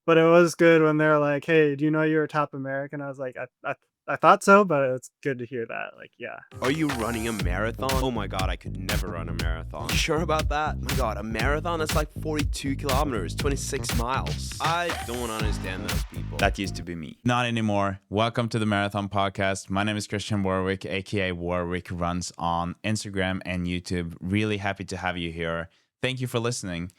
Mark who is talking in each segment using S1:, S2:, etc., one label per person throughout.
S1: but it was good when they're like, "Hey, do you know you're a top American?" I was like, I thought so, but it's good to hear that. Like, yeah.
S2: Are you running a marathon? Oh my god, I could never run a marathon. You sure about that? My god, a marathon? That's like 42 kilometers, 26 miles. I don't understand those people. That used to be me.
S3: Not anymore. Welcome to the Marathon Podcast. My name is Christian Warwick, aka Warwick Runs on Instagram and YouTube. Really happy to have you here. Thank you for listening.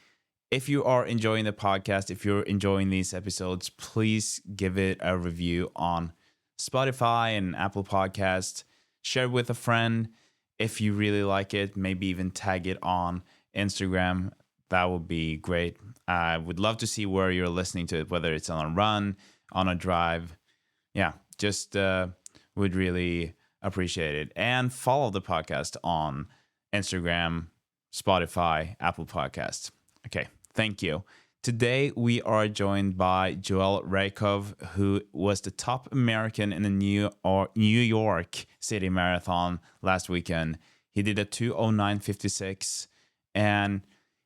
S3: If you are enjoying the podcast, if you're enjoying these episodes, please give it a review on Spotify and Apple Podcasts. Share it with a friend if you really like it. Maybe even tag it on Instagram. That would be great. I would love to see where you're listening to it, whether it's on a run, on a drive. Yeah, just would really appreciate it. And follow the podcast on Instagram, Spotify, Apple Podcasts. Okay, thank you. Today we are joined by Joel Reichow, who was the top American in the New York City Marathon last weekend. He did a 2:09:56, and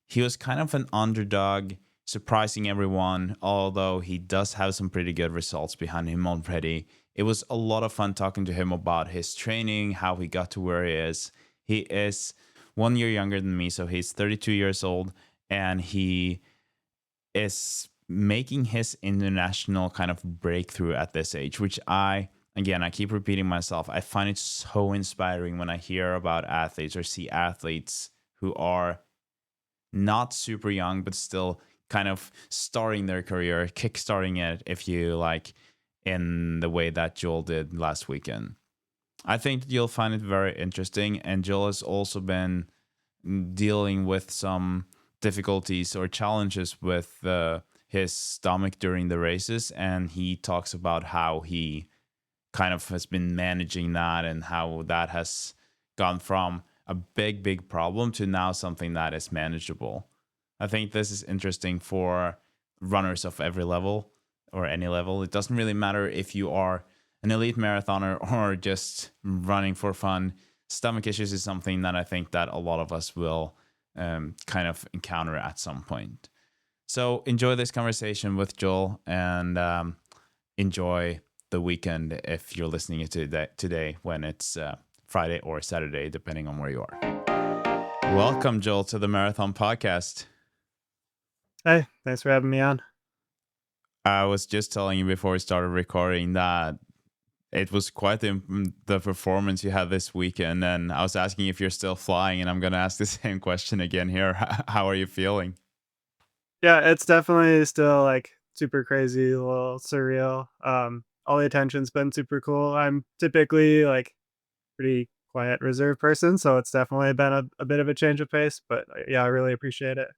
S3: he was kind of an underdog, surprising everyone, although he does have some pretty good results behind him already. It was a lot of fun talking to him about his training, how he got to where he is. He is 1 year younger than me, so he's 32 years old, and he is making his international kind of breakthrough at this age, which I keep repeating myself. I find it so inspiring when I hear about athletes or see athletes who are not super young, but still kind of starting their career, kickstarting it, if you like, in the way that Joel did last weekend. I think you'll find it very interesting. And Joel has also been dealing with some difficulties or challenges with his stomach during the races. And he talks about how he kind of has been managing that and how that has gone from a big problem to now something that is manageable. I think this is interesting for runners of every level or any level. It doesn't really matter if you are an elite marathoner or just running for fun. Stomach issues is something that I think that a lot of us will kind of encounter at some point. So enjoy this conversation with Joel and enjoy the weekend if you're listening to today when it's Friday or Saturday, depending on where you are. Welcome, Joel, to the Marathon Podcast.
S1: Hey, thanks for having me on.
S3: I was just telling you before we started recording that it was quite the performance you had this weekend, and I was asking if you're still flying, and I'm going to ask the same question again here. How are you feeling?
S1: Yeah, it's definitely still like super crazy, a little surreal. All the attention's been super cool. I'm typically like pretty quiet, reserved person, so it's definitely been a bit of a change of pace. But yeah, I really appreciate it.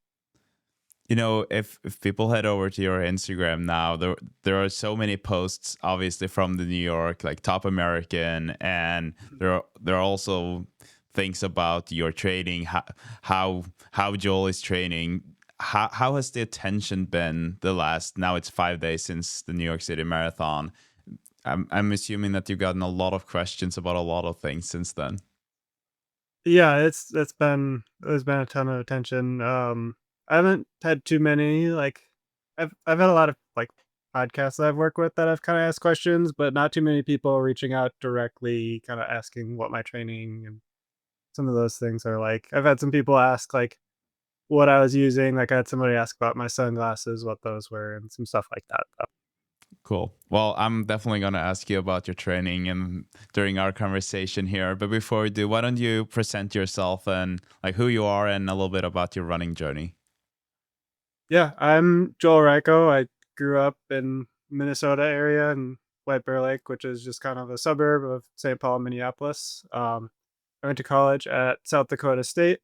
S3: You know, if people head over to your Instagram now, there are so many posts, obviously from the New York, like top American, and there are also things about your training, how Joel is training. How has the attention been the last? Now it's 5 days since the New York City Marathon. I'm assuming that you've gotten a lot of questions about a lot of things since then.
S1: Yeah, it's been there's been a ton of attention. I haven't had too many like I've had a lot of like podcasts that I've worked with that I've kind of asked questions, but not too many people reaching out directly, kind of asking what my training and some of those things are like. I've had some people ask like what I was using. Like I had somebody ask about my sunglasses, what those were, and some stuff like that.
S3: Cool. Well, I'm definitely going to ask you about your training and during our conversation here. But before we do, why don't you present yourself and like who you are and a little bit about your running journey?
S1: Yeah, I'm Joel Reichow. I grew up in Minnesota area in White Bear Lake, which is just kind of a suburb of St. Paul, Minneapolis. I went to college at South Dakota State,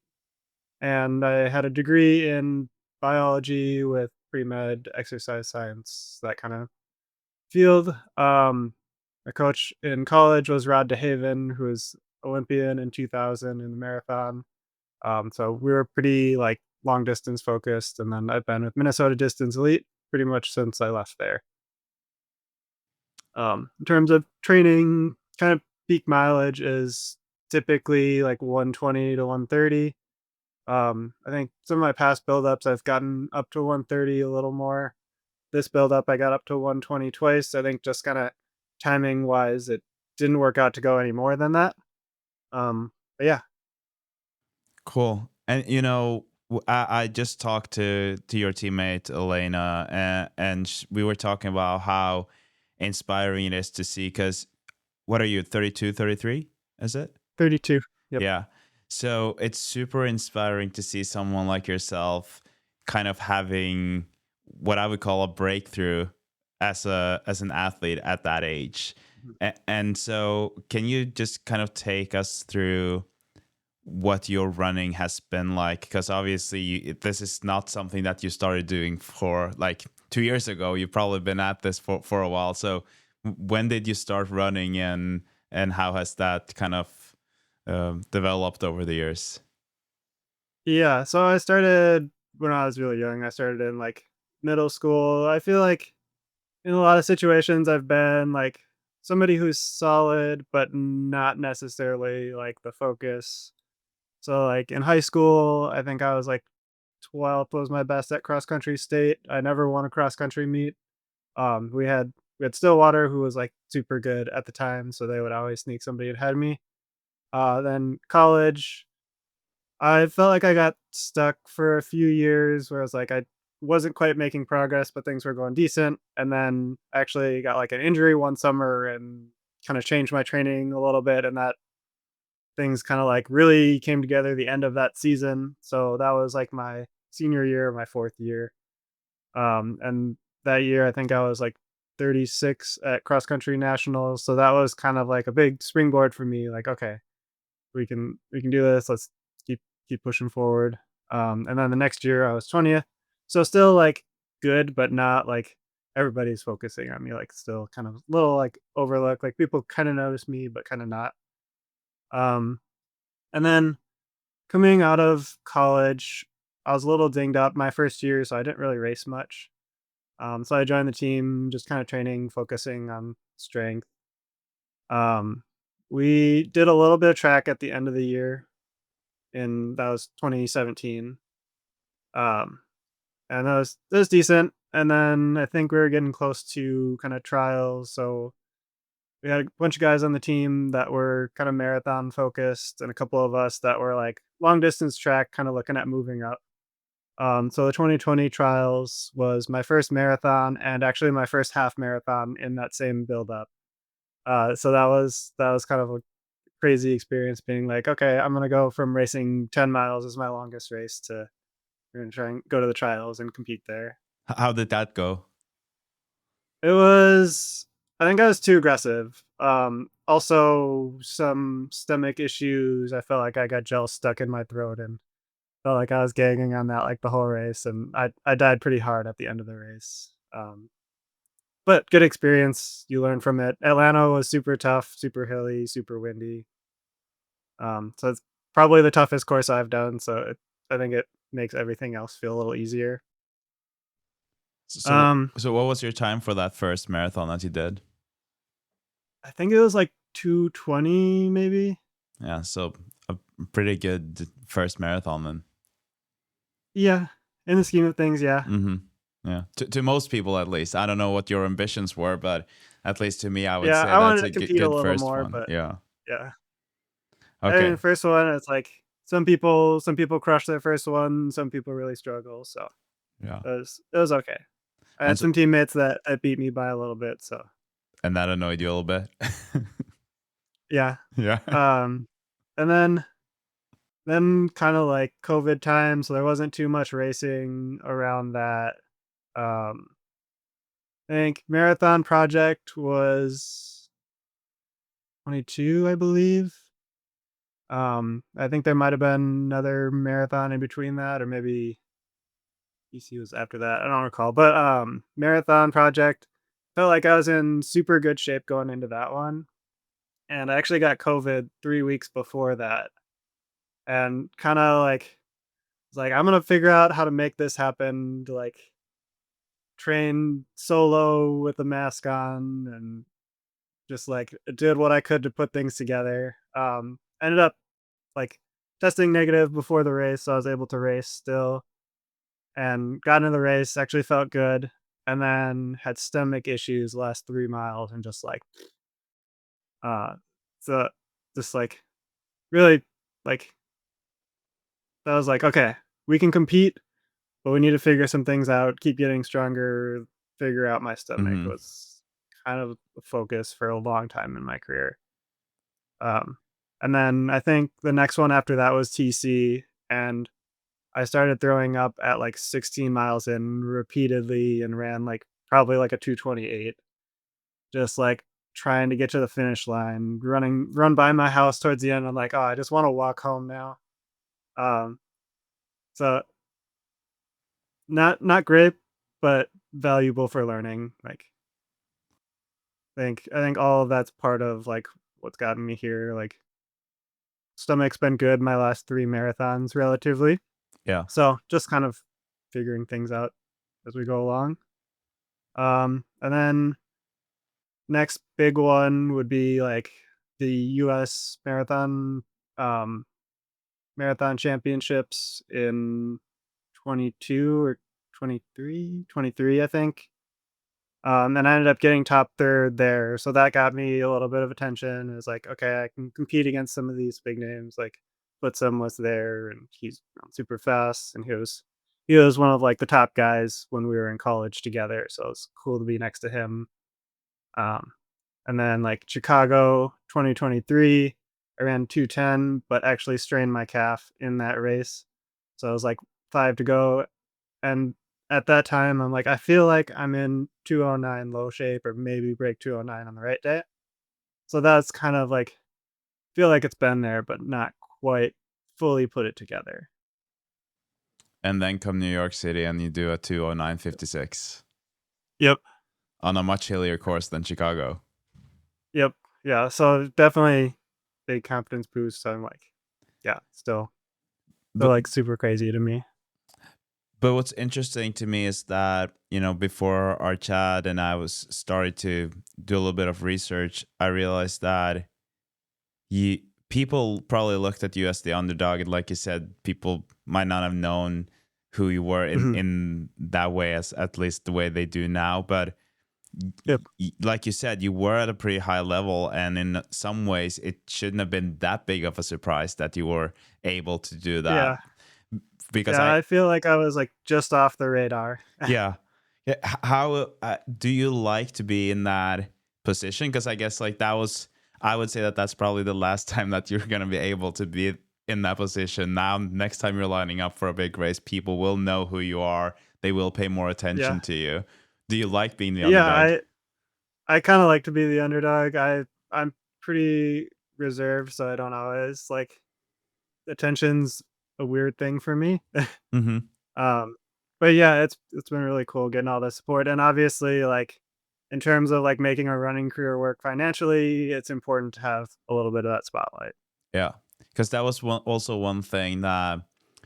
S1: and I had a degree in biology with pre-med, exercise science, that kind of field. My coach in college was Rod DeHaven, who was Olympian in 2000 in the marathon. So we were pretty like long distance focused, and then I've been with Minnesota Distance Elite pretty much since I left there. In terms of training, kind of peak mileage is typically like 120 to 130. I think some of my past buildups I've gotten up to 130 a little more. this build up, I got up to 120 twice. I think just kind of timing wise, it didn't work out to go any more than that. But yeah,
S3: Cool. And I just talked to your teammate Elena, and we were talking about how inspiring it is to see. Because what are you, 32, 33? Is it?
S1: 32. Yep.
S3: Yeah. So it's super inspiring to see someone like yourself kind of having what I would call a breakthrough as an athlete at that age. And so can you just kind of take us through what your running has been like? Because obviously this is not something that you started doing for like 2 years ago. You've probably been at this for a while. So when did you start running, and how has that kind of developed over the years?
S1: Yeah. So I started when I was really young. I started in like middle school. I feel like in a lot of situations, I've been like somebody who's solid, but not necessarily like the focus. So like in high school, I think I was like 12th was my best at cross country state. I never won a cross country meet. We had Stillwater who was like super good at the time, so they would always sneak somebody ahead of me. Then college, I felt like I got stuck for a few years where I was like I wasn't quite making progress, but things were going decent. And then actually got like an injury one summer and kind of changed my training a little bit, and that things kind of like really came together the end of that season. So that was like my senior year, my fourth year. And that year I think I was like 36 at cross country nationals. So that was kind of like a big springboard for me. Like, okay, we can do this. Let's keep keep pushing forward. And then the next year I was 20th. So still like good, but not like everybody's focusing on me. Like still kind of little like overlook. Like people kind of notice me, but kind of not. Um, and then coming out of college, I was a little dinged up my first year, so I didn't really race much. So I joined the team, just kind of training, focusing on strength. Um, we did a little bit of track at the end of the year, and that was 2017. Um, and that was decent. And then I think we were getting close to kind of trials, so we had a bunch of guys on the team that were kind of marathon focused, and a couple of us that were like long distance track, kind of looking at moving up. So the 2020 trials was my first marathon and actually my first half marathon in that same build up. So that was kind of a crazy experience being like, okay, I'm gonna go from racing 10 miles as my longest race to we're gonna try and go to the trials and compete there.
S3: How did that go?
S1: It was I think I was too aggressive. Also some stomach issues. I felt like I got gel stuck in my throat and felt like I was gagging on that like the whole race, and I died pretty hard at the end of the race. But good experience. You learn from it. Atlanta was super tough, super hilly, super windy. So it's probably the toughest course I've done. I think it makes everything else feel a little easier.
S3: So,
S1: Um,
S3: so what was your time for that first marathon that you did?
S1: I think it was like 220 maybe.
S3: Yeah, so a pretty good first marathon then.
S1: Yeah, in the scheme of things, yeah.
S3: Mm-hmm. Yeah, to most people at least. I don't know what your ambitions were, but at least to me, I would
S1: Yeah,
S3: say
S1: I wanted
S3: that's
S1: to
S3: a
S1: compete a
S3: good
S1: little
S3: first
S1: more,
S3: one.
S1: but
S3: Yeah.
S1: yeah. I think the
S3: Okay.
S1: first one, it's like some people crush their first one, some people really struggle. So
S3: Yeah.
S1: it was okay. I
S3: And
S1: had
S3: so,
S1: some teammates that beat me by a little bit, so
S3: and that annoyed you a little bit.
S1: yeah.
S3: Yeah.
S1: Um, and then kind of like COVID time, so there wasn't too much racing around that. Um, I think marathon project was 22, I believe. I think there might have been another marathon in between that, or maybe EC was after that. I don't recall, but marathon project felt like I was in super good shape going into that one, and I actually got COVID 3 weeks before that, and kind of like was like I'm gonna figure out how to make this happen. To like train solo with a mask on and just like did what I could to put things together. Ended up like testing negative before the race, so I was able to race still and got into the race. Actually felt good. and then had stomach issues last 3 miles, and just like uh so just like really like that was like, okay, we can compete, but we need to figure some things out, keep getting stronger, figure out my stomach
S3: Hmm.
S1: was kind of the focus for a long time in my career. Um, and then I think the next one after that was TC, and I started throwing up at like 16 miles in repeatedly and ran like probably like a 2:28, just like trying to get to the finish line, run by my house towards the end. I'm like, oh, I just want to walk home now. Um, so not great, but valuable for learning. Like I think all of that's part of like what's gotten me here. Like stomach's been good my last 3 marathons relatively.
S3: Yeah.
S1: So just kind of figuring things out as we go along. And then next big one would be like the US um marathon championships in 22 or 23, I think. And I ended up getting top third there. So that got me a little bit of attention. It was like, okay, I can compete against some of these big names. Like Blitzum was there and he's super fast, and he was one of like the top guys when we were in college together. So it was cool to be next to him. Um, and then like Chicago 2023, I ran 2:10, but actually strained my calf in that race. So it was like 5 to go, and at that time, I'm like, I feel like I'm in 209 low shape or maybe break 209 on the right day. So that's kind of like feel like it's been there, but not quite fully put it together.
S3: And then come New York City and you do a 209.56
S1: Yep.
S3: on a much hillier course than Chicago.
S1: Yep. Yeah. So definitely big confidence boost. So I'm like, yeah, still
S3: But
S1: like super crazy to me.
S3: but what's interesting to me is that, before our chat and I was started to do a little bit of research, I realized that you people probably looked at you as the underdog, and like you said, people might not have known who you were in
S1: Mhm.
S3: in that way, as at least the way they do now. But
S1: Yep.
S3: like you said, you were at a pretty high level, and in some ways it shouldn't have been that big of a surprise that you were able to do that,
S1: Yeah.
S3: because
S1: Yeah.
S3: I
S1: I feel like I was like just off the radar.
S3: yeah. Yeah, how do you like to be in that position? Because I guess like that was, I would say that that's probably the last time that you're gonna be able to be in that position. Now, next time you're lining up for a big race, people will know who you are. They will pay more
S1: Yeah.
S3: attention to you. Do you like being the
S1: Yeah.
S3: underdog?
S1: I kind of like to be the underdog. I'm pretty reserved, so I don't always like attention's a weird thing for me.
S3: Mm-hmm.
S1: um, but yeah, it's been really cool getting all the support, and obviously, like in terms of like making a running career work financially, it's important to have a little bit of that spotlight.
S3: Yeah, because that was also one thing that,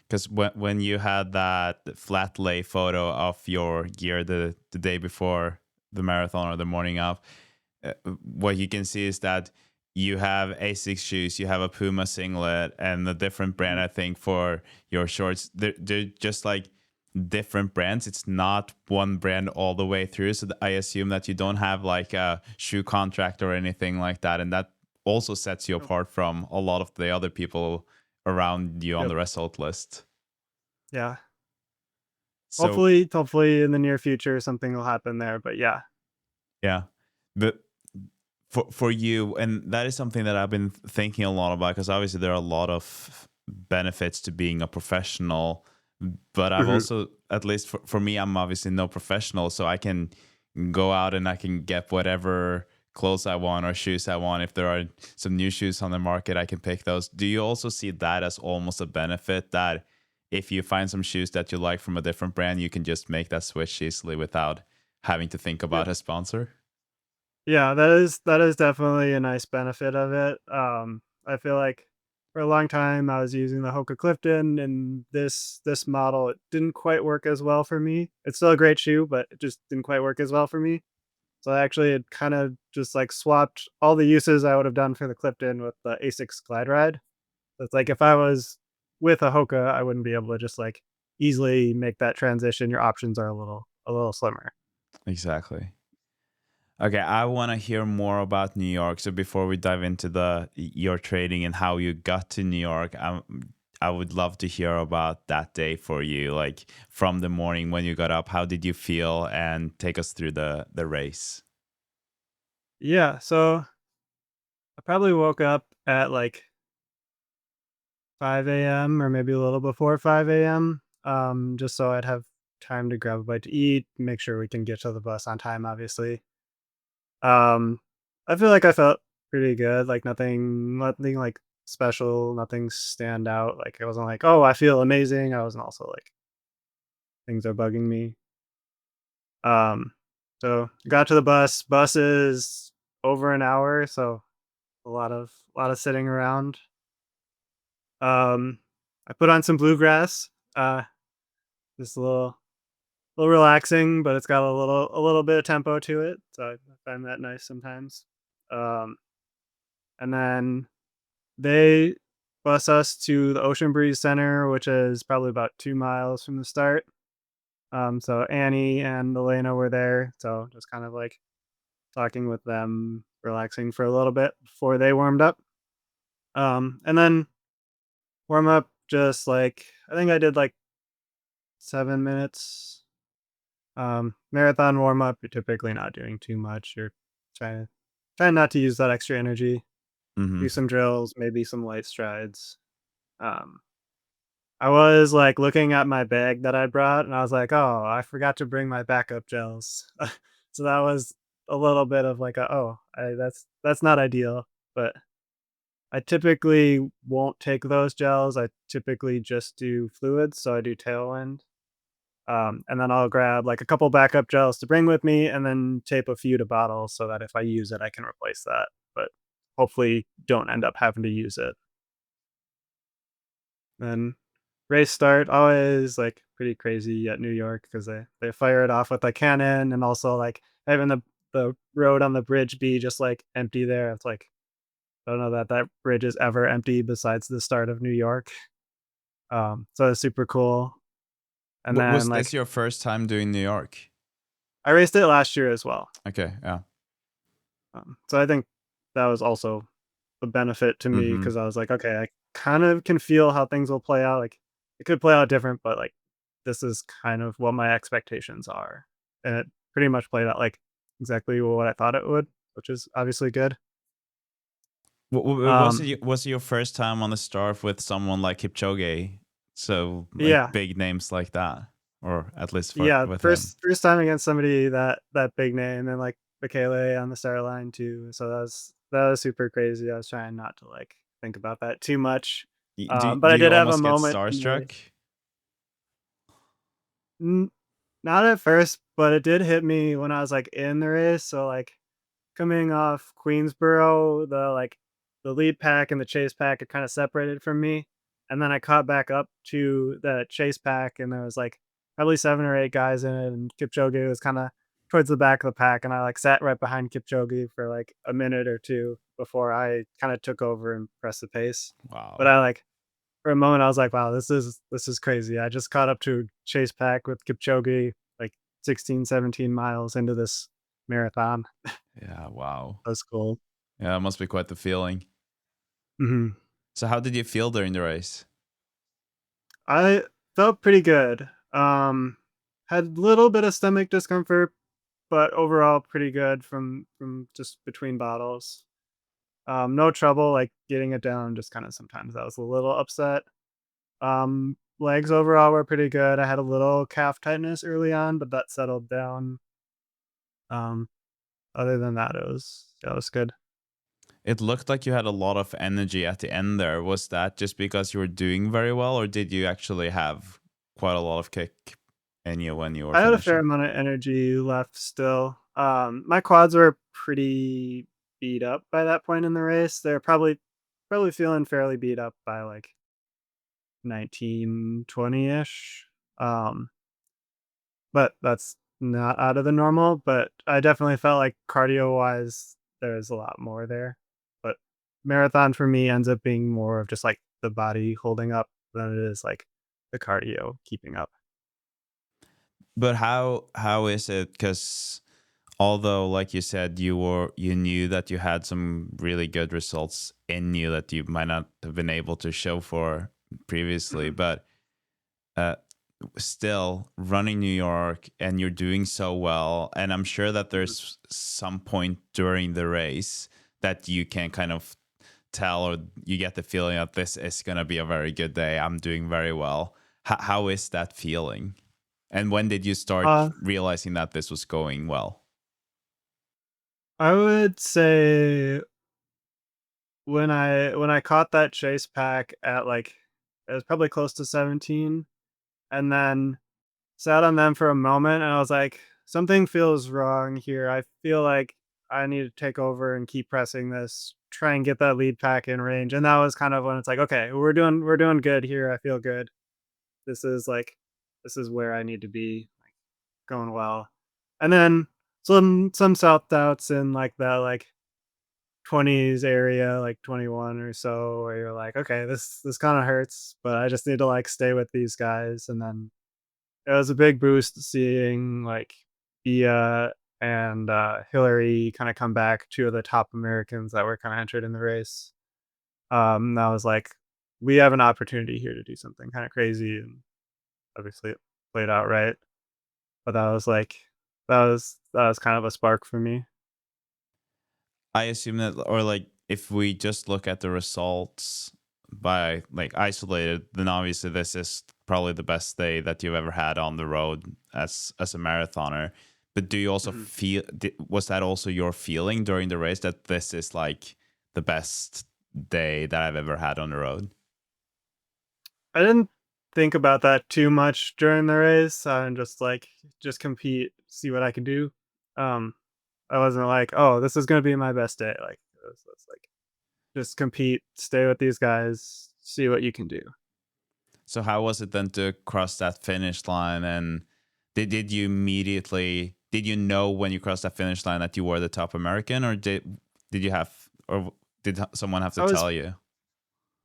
S3: because when you had that flat lay photo of your gear the day before the marathon or the morning of, what you can see is that you have Asics shoes, you have a Puma singlet, and a different brand,
S1: Mhm.
S3: I think, for your shorts. They're just like different brands. It's not one brand all the way through. So I assume that you don't have like a shoe contract or anything like that, and that also sets you
S1: Yep.
S3: apart from a lot of the other people around you on
S1: Yep.
S3: the result list.
S1: Yeah.
S3: So
S1: Hopefully, in the near future, something will happen there. But yeah.
S3: yeah, but for you, and that is something that I've been thinking a lot about, because obviously there are a lot of benefits to being a professional, but I've
S1: Mhm.
S3: also, at least for me, I'm obviously no professional, so I can go out and I can get whatever clothes I want or shoes I want. If there are some new shoes on the market, I can pick those. Do you also see that as almost a benefit, that if you find some shoes that you like from a different brand, you can just make that switch easily without having to think about
S1: Yep.
S3: a sponsor?
S1: Yeah, that is definitely a nice benefit of it. I feel like for a long time I was using the Hoka Clifton, and this model, it didn't quite work as well for me. It's still a great shoe, but it just didn't quite work as well for me. So I actually had kind of just like swapped all the uses I would have done for the Clifton with the Asics Glide Ride. So it's like if I was with a Hoka, I wouldn't be able to just like easily make that transition. Your options are a little slimmer.
S3: Exactly. Okay, I want to hear more about New York. So before we dive into the your trading and how you got to New York, I would love to hear about that day for you, like from the morning when you got up. How did you feel? And take us through the race.
S1: Yeah, so I probably woke up at like 5 a.m. or maybe a little before 5 a.m. Just so I'd have time to grab a bite to eat, make sure we can get to the bus on time, obviously. Um, I feel like I felt pretty good, like nothing like special, nothing stand out. Like it wasn't like, oh, I feel amazing. I wasn't also like things are bugging me. Um, so got to the bus. Bus is over an hour, so a lot of sitting around. Um, I put on some bluegrass. Just a little relaxing, but it's got a little bit of tempo to it, so I find that nice sometimes. Um, and then they bus us to the Ocean Breeze Center, which is probably about 2 miles from the start. So Annie and Elena were there, so just kind of like talking with them, relaxing for a little bit before they warmed up. And then warm up just like I think I did like 7 minutes. Marathon warm up, you're typically not doing too much. You're trying not to use that extra energy.
S3: Mm-hmm.
S1: Do some drills, maybe some light strides. Um, I was like looking at my bag that I brought and I was like, "Oh, I forgot to bring my backup gels." So that was a little bit of like that's not ideal, but I typically won't take those gels. I typically just do fluids, so I do Tailwind. And then I'll grab like a couple backup gels to bring with me and then tape a few to bottles so that if I use it, I can replace that. But hopefully don't end up having to use it. Then race start, always like pretty crazy at New York because they fire it off with a cannon and also like having the road on the bridge be just like empty there. It's like I don't know that that bridge is ever empty besides the start of New York. So it's super cool. And then
S3: Was this
S1: like
S3: your first time doing New York?
S1: I raced it last year as well.
S3: Okay, yeah.
S1: So I think that was also a benefit to me
S3: Mm-hmm.
S1: because I was like, okay, I kind of can feel how things will play out. Like it could play out different, but like this is kind of what my expectations are. And it pretty much played out like exactly what I thought it would, which is obviously good. Um,
S3: Was it your first time on the start with someone like Kipchoge? So like
S1: yeah,
S3: big names like that, or at least for
S1: yeah.
S3: with him.
S1: First time against somebody that big name and like Michele on the start line too. So that was super crazy. I was trying not to like think about that too much. But
S3: Do
S1: I
S3: you
S1: did have a
S3: almost get
S1: moment in the race.
S3: starstruck?
S1: Not at first, but it did hit me when I was, like, in the race, so, like, coming off Queensboro, the lead pack and the chase pack are kinda separated from me, and then I caught back up to the chase pack, and there was, like, probably 7 or 8 guys in it, and Kipchoge was kinda towards the back of the pack, and I, like, sat right behind Kipchoge for, like, a minute or 2 before I kinda took over and pressed the pace. But
S3: Wow.
S1: I, like for a moment, I was like, "Wow, this is crazy." I just caught up to Chase Pack with Kipchoge, like 16, 17 miles into this marathon.
S3: Yeah, wow.
S1: That's cool.
S3: Yeah, it must be quite the feeling.
S1: Mhm.
S3: So how did you feel during the race?
S1: I felt pretty good. Had a little bit of stomach discomfort, but overall pretty good from just between bottles. No trouble like getting it down. Just kind of sometimes I was a little upset. Legs overall were pretty good. I had a little calf tightness early on, but that settled down. Um, Other than that, it was good.
S3: It looked like you had a lot of energy at the end there. Was that just because you were doing very well, or did you actually have quite a lot of kick in you when you were
S1: I had a fair
S3: finishing?
S1: amount of energy left still. My quads were pretty beat up by that point in the race. They're probably feeling fairly beat up by like 19, 20-ish. Um, but that's not out of the normal, but I definitely felt like cardio wise there's a lot more there. But marathon for me ends up being more of just like the body holding up than it is like the cardio keeping up.
S3: But how is it? Because although, like you said, you knew that you had some really good results in you that you might not have been able to show for previously,
S1: Mhm.
S3: but uh, still running New York and you're doing so well, and I'm sure that
S1: Mhm.
S3: there's some point during the race that you can kind of tell, or you get the feeling that this is going to be a very good day. I'm doing very well. How is that feeling? And when did you start
S1: Uh,
S3: realizing that this was going well?
S1: I would say when I caught that chase pack at, like, it was probably close to 17, and then sat on them for a moment, and I was like, "Something feels wrong here. I feel like I need to take over and keep pressing this, try and get that lead pack in range." And that was kind of when it's like, "Okay, we're doing good here. I feel good. This is like this is where I need to be, like, going well." And then some self-doubts in, like, that, like, 20s area, like 21 or so, where you're like, "Okay, this kinda hurts, but I just need to, like, stay with these guys." And then it was a big boost seeing, like, Bia and, Hillary kinda come back, 2 of the top Americans that were kinda entered in the race. I was like, "We have an opportunity here to do something kinda crazy," and obviously it played out right, but that was, like that was kind of a spark for me.
S3: I assume that, or like, if we just look at the results by like isolated, then obviously this is probably the best day that you've ever had on the road as a marathoner. But do you also
S1: Mhm.
S3: feel, was that also your feeling during the race that this is like the best day that I've ever had on the road?
S1: I didn't think about that too much during the race, and just, like, just compete, see what I can do. Um, I wasn't like, "Oh, this is gonna be my best day." Like, it was like, just compete, stay with these guys, see what you can do.
S3: So how was it then to cross that finish line? And did you immediately, did you know when you crossed that finish line that you were the top American, or did you have, or did someone have to
S1: I was
S3: tell you?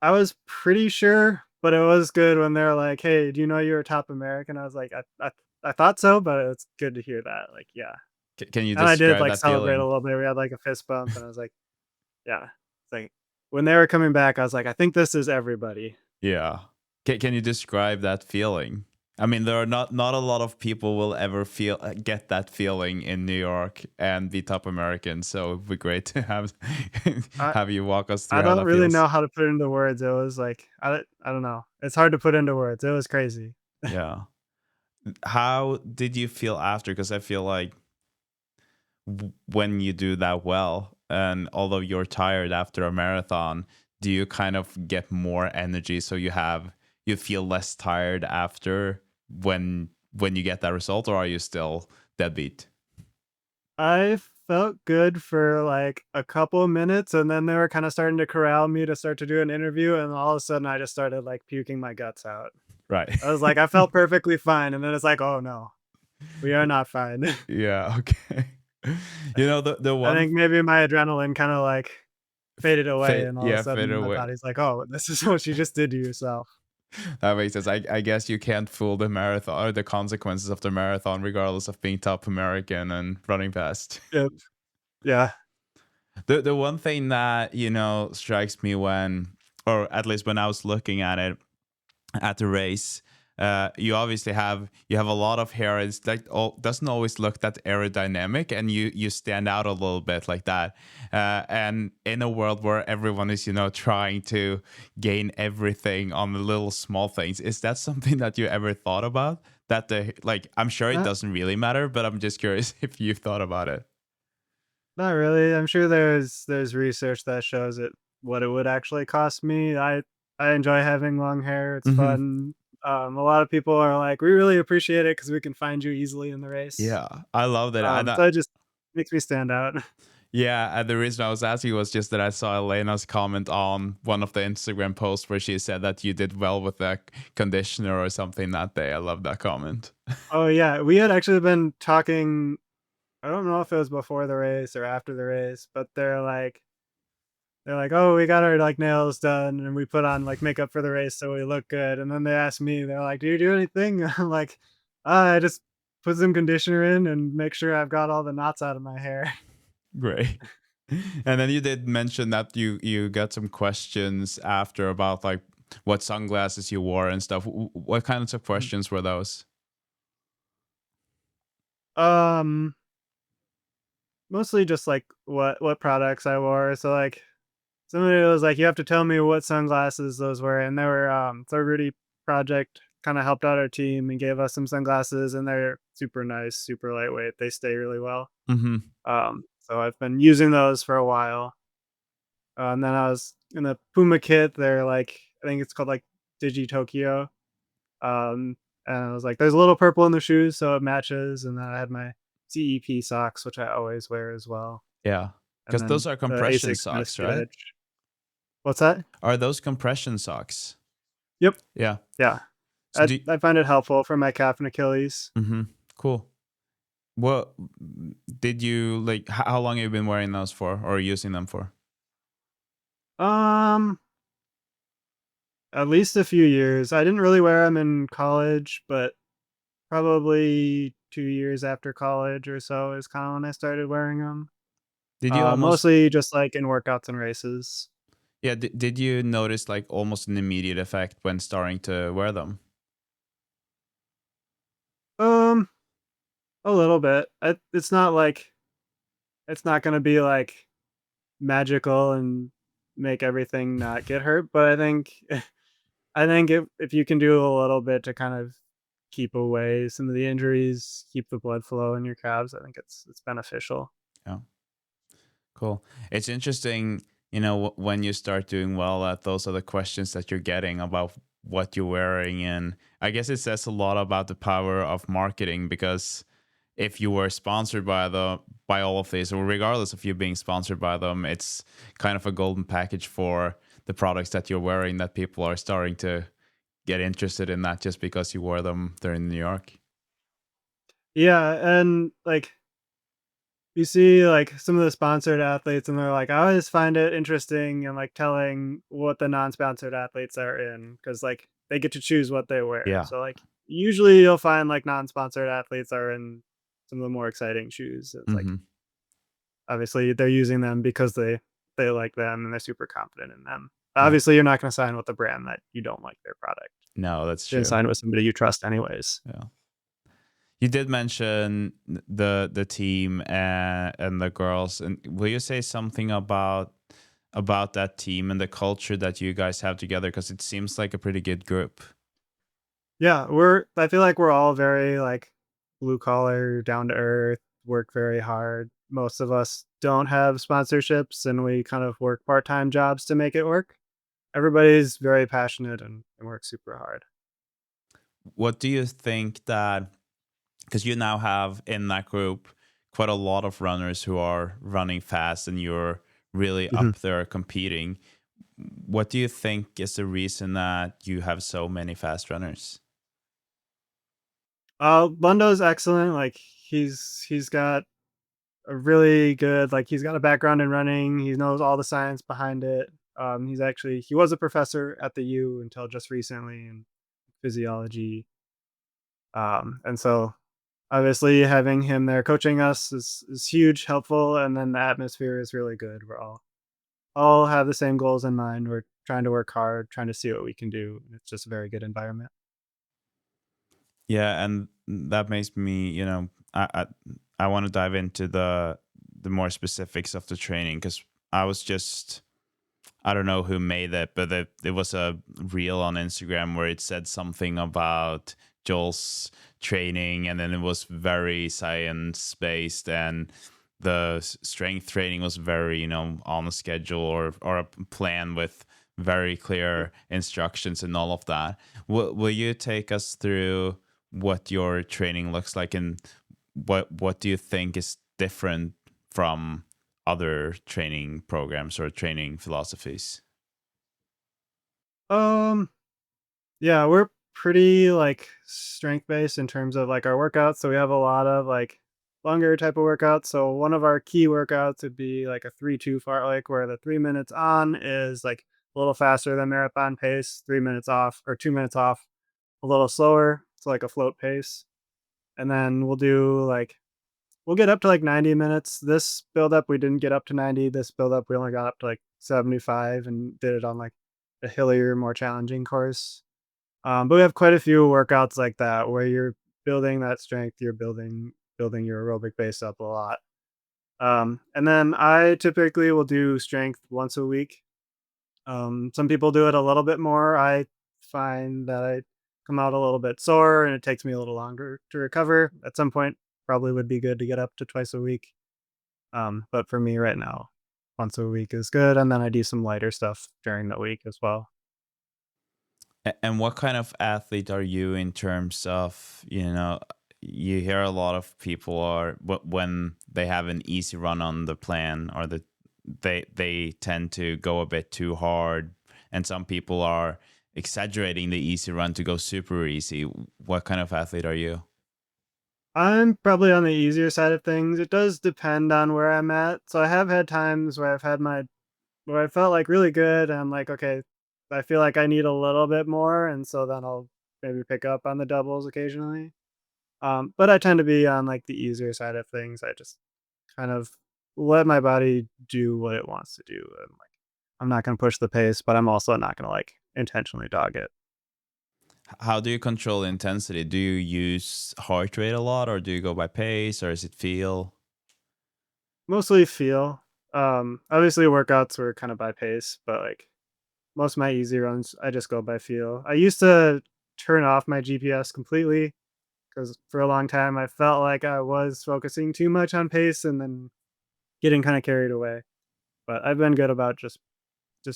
S1: I was pretty sure, but it was good when they're like, "Hey, do you know you're a top American?" I was like, I thought so, but it's good to hear that." Like, yeah.
S3: Can you
S1: And I did,
S3: describe
S1: like,
S3: that
S1: celebrate a
S3: feeling?
S1: little bit. We had, like, a fist bump, and I was like, yeah. It's like when they were coming back, I was like, "I think this is everybody."
S3: Yeah. Can you describe that feeling? I mean, there are not a lot of people will ever feel get that feeling in New York and be top American. So it'd be great to have
S1: I
S3: have you walk us
S1: I
S3: through how
S1: don't
S3: that
S1: really
S3: feels.
S1: know how to put it into words. It was like I don't know. It's hard to put into words. It was crazy.
S3: Yeah. How did you feel after? Because I feel like when you do that well, and although you're tired after a marathon, do you kind of get more energy so you feel less tired after when you get that result, or are you still deadbeat?
S1: I felt good for, like, a couple minutes, and then they were kinda starting to corral me to start to do an interview, and all of a sudden, I just started, like, puking my guts out.
S3: Right.
S1: I was like, "I felt perfectly fine," and then it's like, "Oh, no. We are not fine."
S3: Yeah, okay. You know, the
S1: I
S3: one
S1: think maybe my adrenaline kinda, like, faded away, and all of a
S3: fade
S1: sudden, my
S3: away.
S1: body's like, "Oh, this is what you just did to yourself."
S3: That makes sense. I guess you can't fool the marathon or the consequences of the marathon, regardless of being top American and running fast.
S1: Yep. Yeah.
S3: The one thing that, strikes me when, or at least when I was looking at it at the race, you obviously have a lot of hair. It's like doesn't always look that aerodynamic, and you stand out a little bit like that. And in a world where everyone is trying to gain everything on the little small things, is that something that you ever thought about? That the like, I'm sure it
S1: Uh,
S3: doesn't really matter, but I'm just curious if you've thought about it.
S1: Not really. I'm sure there's research that shows it what it would actually cost me. I enjoy having long hair. It's
S3: Hmm.
S1: fun. A lot of people are like, "We really appreciate it because we can find you easily in the race."
S3: Yeah, I love that.
S1: So it just makes me stand out.
S3: Yeah, and the reason I was asking was just that I saw Elena's comment on one of the Instagram posts where she said that you did well with the conditioner or something that day. I love that comment.
S1: Oh, yeah. We had actually been talking. I don't know if it was before the race or after the race, but they're like, "Oh, we got our, like, nails done, and we put on, like, makeup for the race so we look good." And then they asked me, they're like, "Do you do anything?" I'm like, I just put some conditioner in and make sure I've got all the knots out of my hair.
S3: Great. And then you did mention that you got some questions after about like what sunglasses you wore and stuff. What kinds of questions were those?
S1: Um, Mostly just like what products I wore. So like somebody was like, you have to tell me what sunglasses those were, and they were Third Rudy Project kind of helped out our team and gave us some sunglasses, and they're super nice, super lightweight. They stay really well.
S3: Mm-hmm.
S1: So I've been using those for a while. And then I was in the Puma kit. They're like, I think it's called like Digi Tokyo. Um, and I was like, there's a little purple in the shoes, so it matches. And then I had my CEP socks, which I always wear as well.
S3: Yeah,
S1: And
S3: because those
S1: then
S3: are
S1: the
S3: compression
S1: Asics
S3: socks,
S1: Misfit
S3: right?
S1: Edge. What's that?
S3: Are those compression socks?
S1: Yep.
S3: Yeah.
S1: Yeah.
S3: So do
S1: I find it helpful for my calf and Achilles.
S3: mm-hmm. Cool. What did you like? How long have you been wearing those for, or using them for?
S1: Um, at least a few years. I didn't really wear them in college, but probably 2 years after college or so is kind of when I started wearing them.
S3: Did you almost
S1: Mostly just like in workouts and races.
S3: yeah? Did you notice like almost an immediate effect when starting to wear them?
S1: Um, a little bit. It's not like it's not gonna be like magical and make everything not get hurt, but I think I think if you can do a little bit to kind of keep away some of the injuries, keep the blood flow in your calves, I think it's beneficial.
S3: Yeah. Cool. It's interesting, when you start doing well, that those are the questions that you're getting about what you're wearing. And I guess it says a lot about the power of marketing, because if you were sponsored by all of these, or regardless of you being sponsored by them, it's kind of a golden package for the products that you're wearing, that people are starting to get interested in that just because you wore them there in New York.
S1: Yeah, and like you see like some of the sponsored athletes and they're like, I always find it interesting and like telling what the non-sponsored athletes are in because like they get to choose what they wear.
S3: Yeah.
S1: So like usually you'll find like non-sponsored athletes are in some of the more exciting shoes. It's like
S3: Hmm.
S1: obviously they're using them because they like them and they're super confident in them.
S3: Yeah.
S1: Obviously you're not going to sign with a brand that you don't like their product.
S3: No, that's
S1: You're going to
S3: true.
S1: sign with somebody you trust anyways.
S3: Yeah. You did mention the team and the girls, and will you say something about that team and the culture that you guys have together? Because it seems like a pretty good group.
S1: Yeah, I feel like we're all very like blue collar, down to earth, work very hard. Most of us don't have sponsorships and we kind of work part-time jobs to make it work. Everybody's very passionate and works super hard.
S3: What do you think that, because you now have in that group quite a lot of runners who are running fast and you're really
S1: Mhm.
S3: up there competing. What do you think is the reason that you have so many fast runners?
S1: Bundo's excellent. Like he's got a really good like he's got a background in running. He knows all the science behind it. He was a professor at the U until just recently in physiology. And so obviously having him there coaching us is huge, helpful, and then the atmosphere is really good. We're all have the same goals in mind. We're trying to work hard, trying to see what we can do. It's just a very good environment.
S3: Yeah, and that makes me, I want to dive into the more specifics of the training, because I was just, I don't know who made it, but it was a reel on Instagram where it said something about Joel's training, and then it was very science based, and the strength training was very, on a schedule, or a plan with very clear instructions and all of that. Will you take us through what your training looks like, and what do you think is different from other training programs or training philosophies?
S1: Um, yeah, we're pretty like strength based in terms of like our workouts. So we have a lot of like longer type of workouts. So one of our key workouts would be like a 3-2 fartlek, where the 3 minutes on is like a little faster than marathon pace, 3 minutes off or 2 minutes off, a little slower. It's like a float pace. and then we'll get up to like 90 minutes. This build up we didn't get up to 90. This build up we only got up to like 75 and did it on like a hillier, more challenging course. But we have quite a few workouts like that where you're building that strength, you're building your aerobic base up a lot. And then I typically will do strength once a week. Some people do it a little bit more. I find that I come out a little bit sore and it takes me a little longer to recover. At some point, probably would be good to get up to twice a week. But for me right now, once a week is good. And then I do some lighter stuff during the week as well.
S3: And what kind of athlete are you in terms of, you hear a lot of people are when they have an easy run on the plan or they tend to go a bit too hard, and some people are exaggerating the easy run to go super easy. What kind of athlete are you?
S1: I'm probably on the easier side of things. It does depend on where I'm at. So I have had times where where I felt like really good and I'm like, okay, I feel like I need a little bit more, and so then I'll maybe pick up on the doubles occasionally. But I tend to be on like the easier side of things. I just kind of let my body do what it wants to do. And like I'm not gonna push the pace, but I'm also not gonna like intentionally dog it.
S3: How do you control intensity? Do you use heart rate a lot, or do you go by pace, or is it feel?
S1: Mostly feel. Obviously workouts were kind of by pace, but like most of my easy runs, I just go by feel. I used to turn off my GPS completely because for a long time I felt like I was focusing too much on pace and then getting kind of carried away. But I've been good about just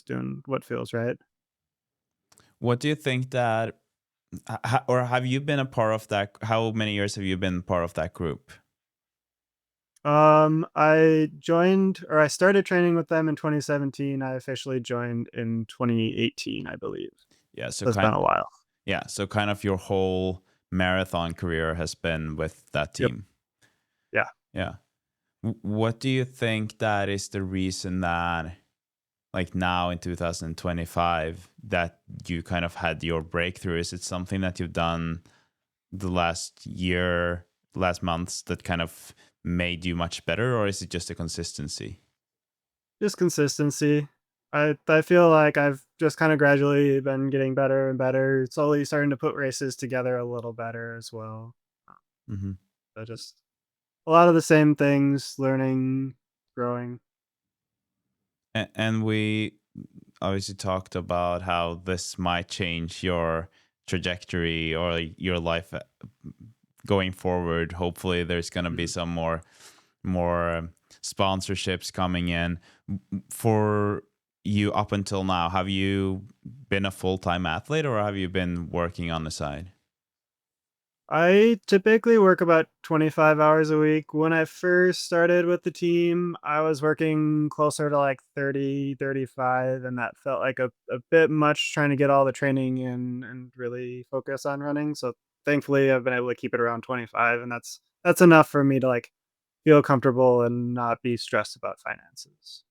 S1: doing what feels right.
S3: What do you think that, or have you been a part of that? How many years have you been part of that group?
S1: I started training with them in 2017. I officially joined in 2018, I believe.
S3: Yeah, so
S1: So it's been a while.
S3: so kind of your whole marathon career has been with that
S1: Yep.
S3: team.
S1: Yeah.
S3: Yeah. What do you think that is the reason that, like now in 2025, that you kind of had your breakthrough? Is it something that you've done the last year, last months that kind of made you much better, or is it just a consistency?
S1: Just consistency. I feel like I've just kind of gradually been getting better and better, slowly starting to put races together a little better as well.
S3: Hmm.
S1: So just a lot of the same things, learning, growing.
S3: And we obviously talked about how this might change your trajectory or like, your life going forward. Hopefully, there's going to be
S1: Mhm.
S3: some more sponsorships coming in for you. Up until now, have you been a full-time athlete, or have you been working on the side?
S1: I typically work about 25 hours a week. When I first started with the team, I was working closer to like 30, 35, and that felt like a bit much trying to get all the training in and really focus on running. So thankfully I've been able to keep it around 25, and that's enough for me to like feel comfortable and not be stressed about finances.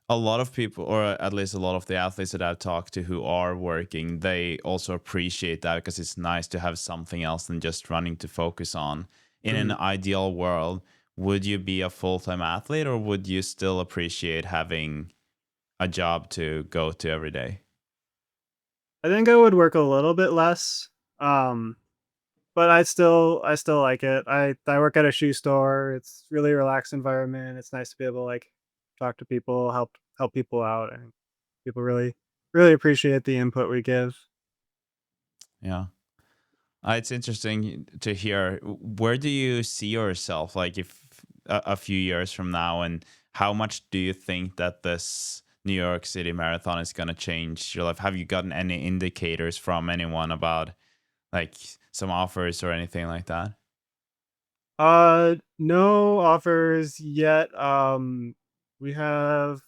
S3: A lot of people, or at least a lot of the athletes that I've talked to who are working, they also appreciate that because it's nice to have something else than just running to focus on. In an
S1: Mhm.
S3: ideal world, would you be a full-time athlete, or would you still appreciate having a job to go to every day?
S1: I think I would work a little bit less. Um But I still like it. I work at a shoe store. It's really relaxed environment. It's nice to be able to, like, talk to people, help people out, and people really appreciate the input we give.
S3: Yeah. It's interesting to hear. Where do you see yourself, like if a few years from now, and how much do you think that this New York City Marathon is going to change your life? Have you gotten any indicators from anyone about like some offers or anything like that?
S1: No offers yet. We have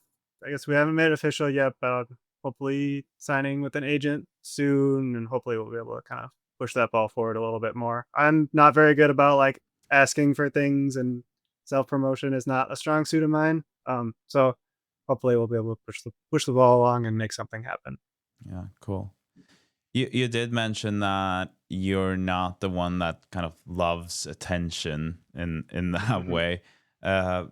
S1: I guess we haven't made it official yet, but hopefully signing with an agent soon, and hopefully we'll be able to kind of push that ball forward a little bit more. I'm not very good about like asking for things, and self promotion is not a strong suit of mine. So hopefully we'll be able to push the ball along and make something happen.
S3: Yeah, cool. You did mention that you're not the one that kind of loves attention in that
S1: Mhm.
S3: way. Uh,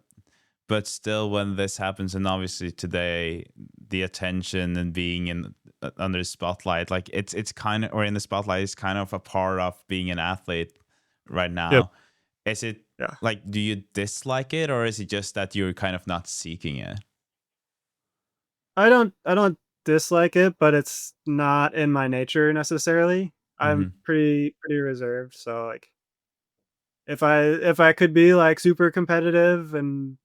S3: but still, when this happens, and obviously today, the attention and being in under the spotlight, like it's kind of, or in the spotlight, is kind of a part of being an athlete right
S1: Yep.
S3: now. Is it
S1: Yeah.
S3: like, do you dislike it, or is it just that you're kind of not seeking it?
S1: I don't dislike it, but it's not in my nature necessarily. I'm
S3: Hmm.
S1: pretty reserved, so, like, if I could be, like, super competitive and,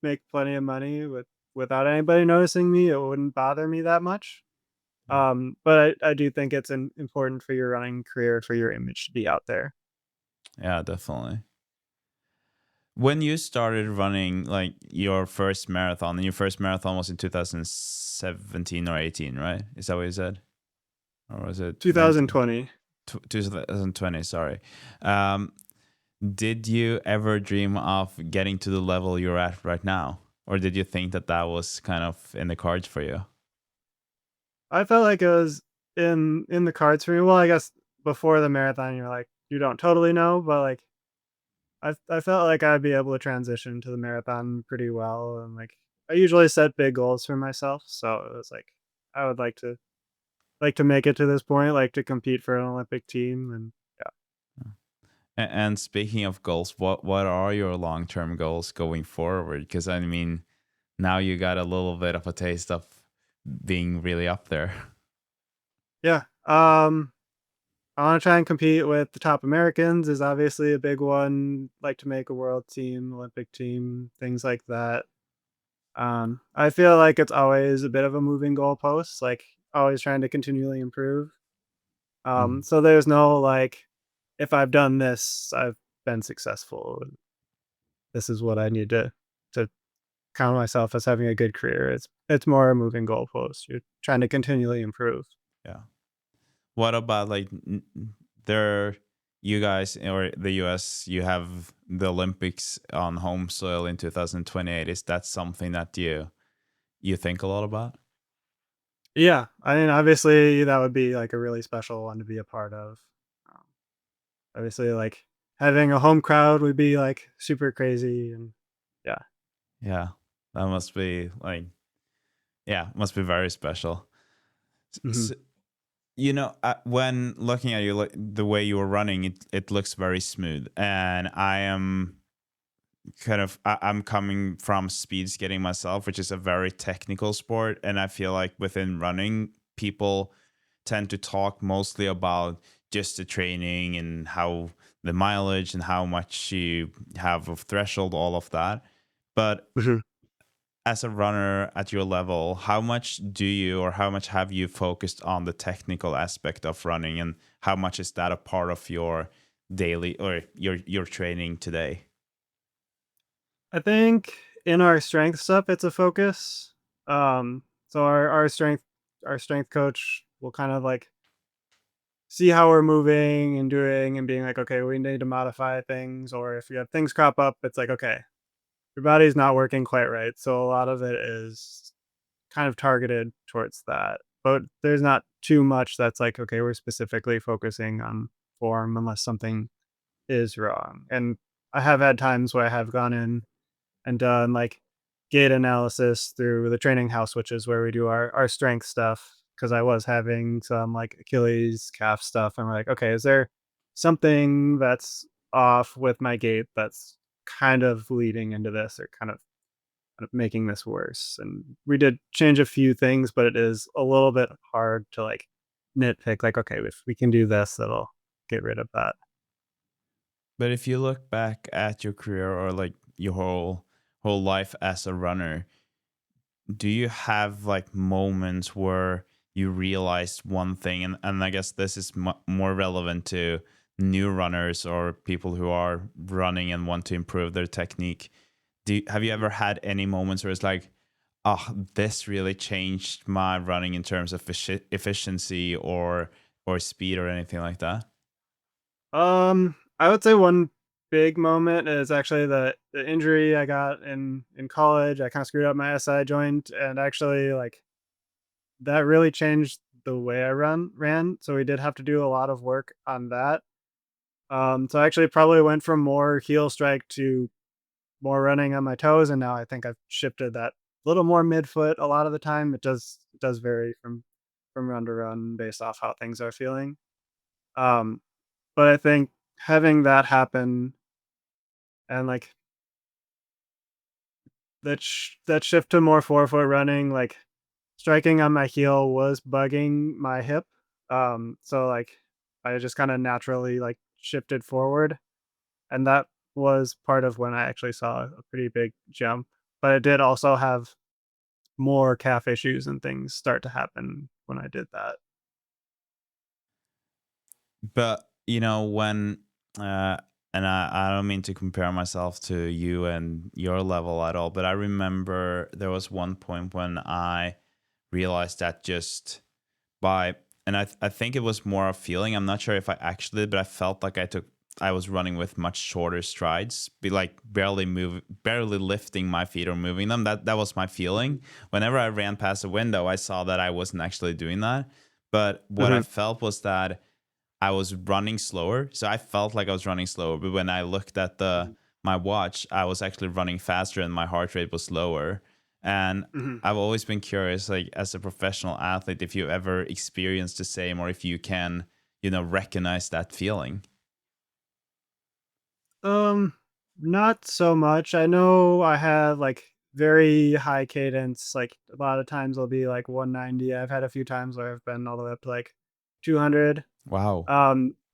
S1: make plenty of money without anybody noticing me, it wouldn't bother me that much. But I do think it's important for your running career, for your image to be out there.
S3: Yeah, definitely. When you started running like your first marathon, and your first marathon was in 2017 or 18, right? Is that what you said? Or was it 19?
S1: 2020.
S3: 2020, sorry. Um, did you ever dream of getting to the level you're at right now? Or did you think that that was kind of in the cards for you?
S1: I felt like it was in the cards for me. Well, I guess before the marathon, you're like, you don't totally know, but, like, I felt like I'd be able to transition to the marathon pretty well, and, like, I usually set big goals for myself, so it was like, I would like to make it to this point, like to compete for an Olympic team, and yeah.
S3: And speaking of goals, what are your long-term goals going forward? Because I mean, now you got a little bit of a taste of being really up there.
S1: Yeah, I wanna try and compete with the top Americans is obviously a big one, like to make a world team, Olympic team, things like that. I feel like it's always a bit of a moving goalpost, like, always trying to continually improve.
S3: Mm.
S1: So there's no, like, if I've done this, I've been successful, and this is what I need to count myself as having a good career. It's more a moving goalpost. You're trying to continually improve.
S3: Yeah. What about like there, you guys or the US, you have the Olympics on home soil in 2028. Is that something that you think a lot about?
S1: Yeah, I mean, obviously, that would be, like, a really special one to be a part of. Um, Obviously, like, having a home crowd would be, like, super crazy, and yeah.
S3: Yeah. That must be like, yeah, must be very special.
S1: Mhm.
S3: When looking at you, like the way you were running, it looks very smooth, and I'm coming from speed skating myself, which is a very technical sport, and I feel like within running, people tend to talk mostly about just the training and how the mileage and how much you have of threshold, all of that. But
S1: Mhm.
S3: as a runner at your level, how much do you, or how much have you focused on the technical aspect of running, and how much is that a part of your daily or your training today?
S1: I think in our strength stuff, it's a focus. So our strength coach will kind of, like, see how we're moving and doing and being like, "Okay, we need to modify things," or if you have things crop up, it's like, "Okay, your body's not working quite right." So a lot of it is kind of targeted towards that. But there's not too much that's like, "Okay, we're specifically focusing on form unless something is wrong." And I have had times where I have gone in and done, like, gait analysis through the training house, which is where we do our strength stuff. Because I was having some, like, Achilles calf stuff, and we're like, "Okay, is there something that's off with my gait that's kind of leading into this, or kind of making this worse?" And we did change a few things, but it is a little bit hard to, like, nitpick, like, "Okay, if we can do this, that'll get rid of that."
S3: But if you look back at your career, or like your whole life as a runner, do you have like moments where you realized one thing, and I guess this is more relevant to new runners or people who are running and want to improve their technique. Have you ever had any moments where it's like, oh, this really changed my running in terms of efficiency or speed or anything like that?
S1: I would say one big moment is actually the injury I got in college. I kinda screwed up my SI joint, and actually, like, that really changed the way I ran. So we did have to do a lot of work on that. So I actually probably went from more heel strike to more running on my toes, and now I think I've shifted that a little more midfoot a lot of the time. It does vary from run to run based off how things are feeling. Um, but I think having that happen and like that shift to more forefoot running, like striking on my heel was bugging my hip. So like I just kind of naturally like shifted forward, and that was part of when I actually saw a pretty big jump. But I did also have more calf issues and things start to happen when I did that.
S3: But when uh and I don't mean to compare myself to you and your level at all, but I remember there was one point when I realized that just by and I think it was more a feeling. I'm not sure if I actually did, but I felt like I was running with much shorter strides, be like barely lifting my feet or moving them. That was my feeling. Whenever I ran past a window, I saw that I wasn't actually doing that. But what I
S1: Mhm,
S3: felt was that I was running slower. So I felt like I was running slower. But when I looked at the
S1: mhm,
S3: my watch, I was actually running faster and my heart rate was lower. And
S1: mhm.
S3: I've always been curious, like as a professional athlete, if you ever experienced the same or if you can, recognize that feeling.
S1: Um, Not so much. I know I have like very high cadence. Like a lot of times it'll be like 190. I've had a few times where I've been all the way up to like 200.
S3: Wow.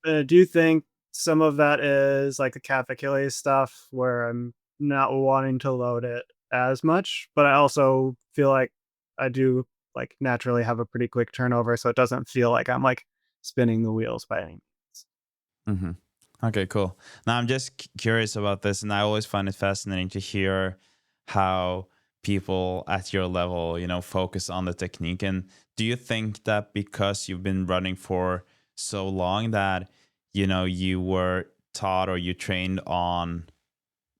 S1: I do think some of that is like the calf Achilles stuff where I'm not wanting to load it as much, but I also feel like I do like naturally have a pretty quick turnover, so it doesn't feel like I'm like spinning the wheels by any means.
S3: hmm Okay, cool. Now I'm just curious about this, and I always find it fascinating to hear how people at your level, focus on the technique. And do you think that because you've been running for so long that, you were taught or you trained on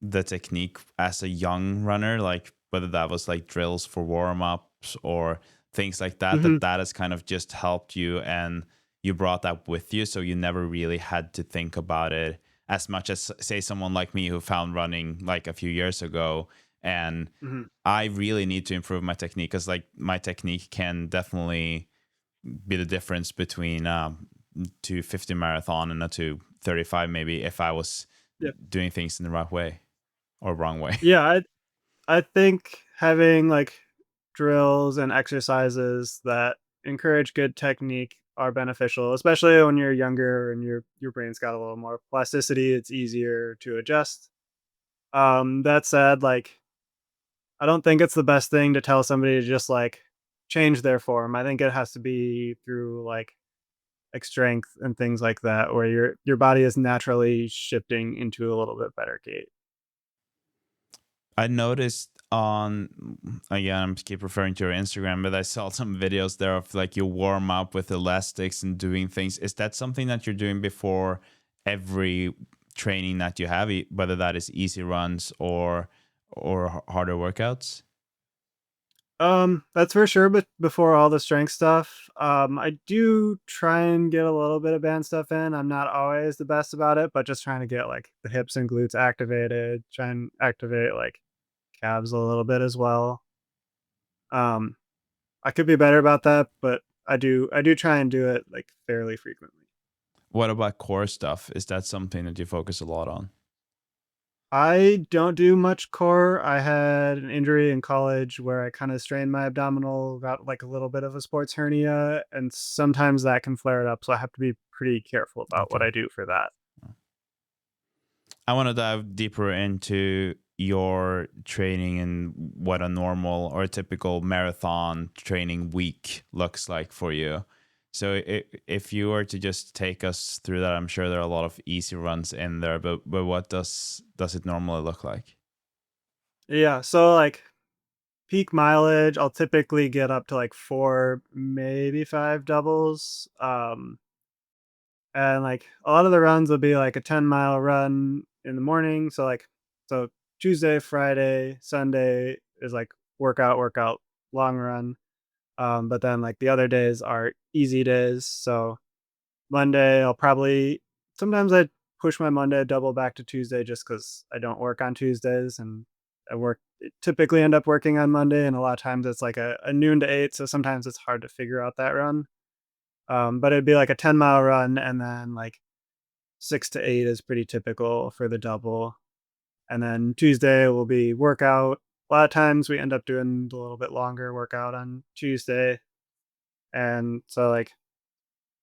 S3: the technique as a young runner, like whether that was like drills for warm ups or things like that,
S1: Mhm.
S3: that has kind of just helped you and you brought that with you. So you never really had to think about it as much as, say, someone like me who found running like a few years ago. And
S1: Mhm.
S3: I really need to improve my technique because, like, my technique can definitely be the difference between 250 marathon and a 235, maybe if I was
S1: Yeah.
S3: doing things in the right way or wrong way.
S1: Yeah, I think having like drills and exercises that encourage good technique are beneficial, especially when you're younger and your brain's got a little more plasticity. It's easier to adjust. That said, like I don't think it's the best thing to tell somebody to just like change their form. I think it has to be through like strength and things like that, where your body is naturally shifting into a little bit better gait.
S3: I noticed on again, I'm keep referring to your Instagram, but I saw some videos there of like you warm up with elastics and doing things. Is that something that you're doing before every training that you have, whether that is easy runs or harder workouts?
S1: That's for sure. But before all the strength stuff, I do try and get a little bit of band stuff in. I'm not always the best about it, but just trying to get like the hips and glutes activated, try and activate like calves a little bit as well. Um, I could be better about that, but I do try and do it like fairly frequently.
S3: What about core stuff? Is that something that you focus a lot on?
S1: I don't do much core. I had an injury in college where I kind of strained my abdominal, got like a little bit of a sports hernia, and sometimes that can flare it up. So I have to be pretty careful about what
S3: Okay.
S1: I do for that.
S3: I want to dive deeper into your training and what a normal or a typical marathon training week looks like for you. So, if you were to just take us through that, I'm sure there are a lot of easy runs in there, but what does it normally look like?
S1: Yeah. So like peak mileage, I'll typically get up to like four, maybe five doubles. And like a lot of the runs will be like a 10-mile run in the morning. So Tuesday, Friday, Sunday is like workout, long run. But then like the other days are easy days. So Monday, I'll probably sometimes I push my Monday double back to Tuesday just because I don't work on Tuesdays and typically end up working on Monday. And a lot of times it's like a noon to 8. So sometimes it's hard to figure out that run. But it'd be like a 10-mile run and then like 6 to 8 is pretty typical for the double. And then Tuesday will be workout. A lot of times we end up doing a little bit longer workout on Tuesday. And so like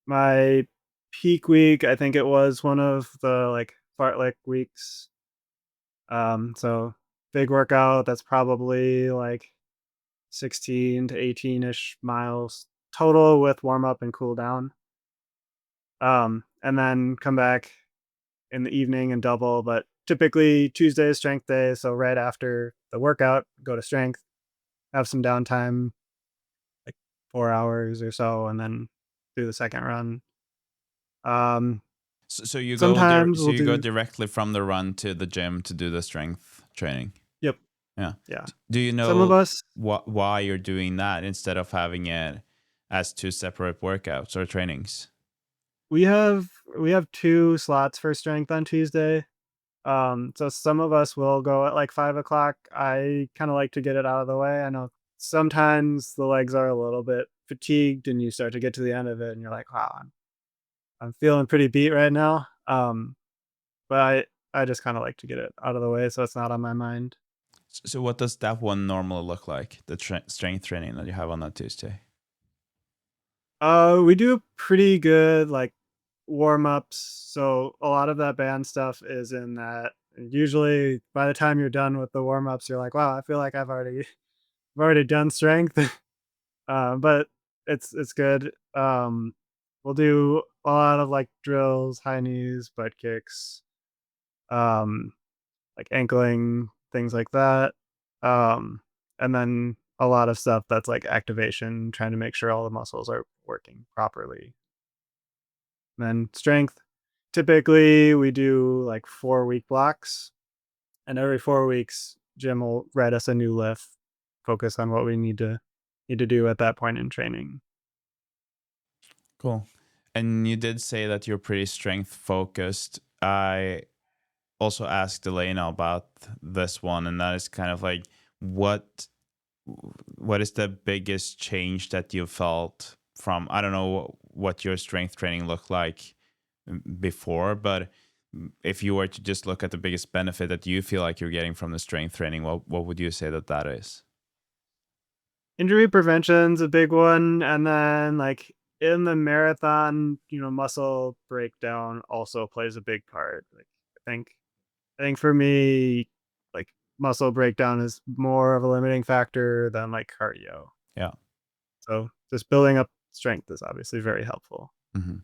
S1: my peak week, I think it was one of the like fartlek weeks. So big workout, that's probably like 16 to 18-ish miles total with warm up and cool down. And then come back in the evening and double, but typically Tuesday is strength day. So right after the workout, go to strength, have some downtime, like 4 hours or so, and then do the second run.
S3: So you
S1: Sometimes
S3: so
S1: we'll
S3: you go
S1: do,
S3: directly from the run to the gym to do the strength training.
S1: yep,
S3: Yeah.
S1: yeah.
S3: Do you
S1: Some of
S3: know
S1: us,
S3: why you're doing that instead of having it as two separate workouts or trainings?
S1: we have we have 2 slots for strength on Tuesday. So some of us will go at like 5 o'clock. I kind of like to get it out of the way. I know sometimes the legs are a little bit fatigued and you start to get to the end of it and you're like, wow, I'm feeling pretty beat right now. But I just kind of like to get it out of the way so it's not on my mind.
S3: So what does that one normally look like? The strength training that you have on that Tuesday?
S1: We do pretty good like warm ups. So a lot of that band stuff is in that. Usually by the time you're done with the warm ups, you're like, wow, I feel like I've already done strength. But it's good. We'll do a lot of like drills, high knees, butt kicks, um, like ankling, things like that. And then a lot of stuff that's like activation, trying to make sure all the muscles are working properly. Then strength. Typically, we do like 4-week blocks, and every 4 weeks, Jim will write us a new lift, focus on what we need to do at that point in training.
S3: Cool. And you did say that you're pretty strength focused. I also asked Elena about this one, and that is kind of like what what is the biggest change that you felt from, I don't know what your strength training looked like before, but if you were to just look at the biggest benefit that you feel like you're getting from the strength training, what would you say that that is?
S1: Injury prevention's a big one, and then, like, in the marathon, muscle breakdown also plays a big part. Like, I think for me, like, muscle breakdown is more of a limiting factor than, like, cardio.
S3: Yeah.
S1: So, just building up strength is obviously very helpful.
S3: Hmm.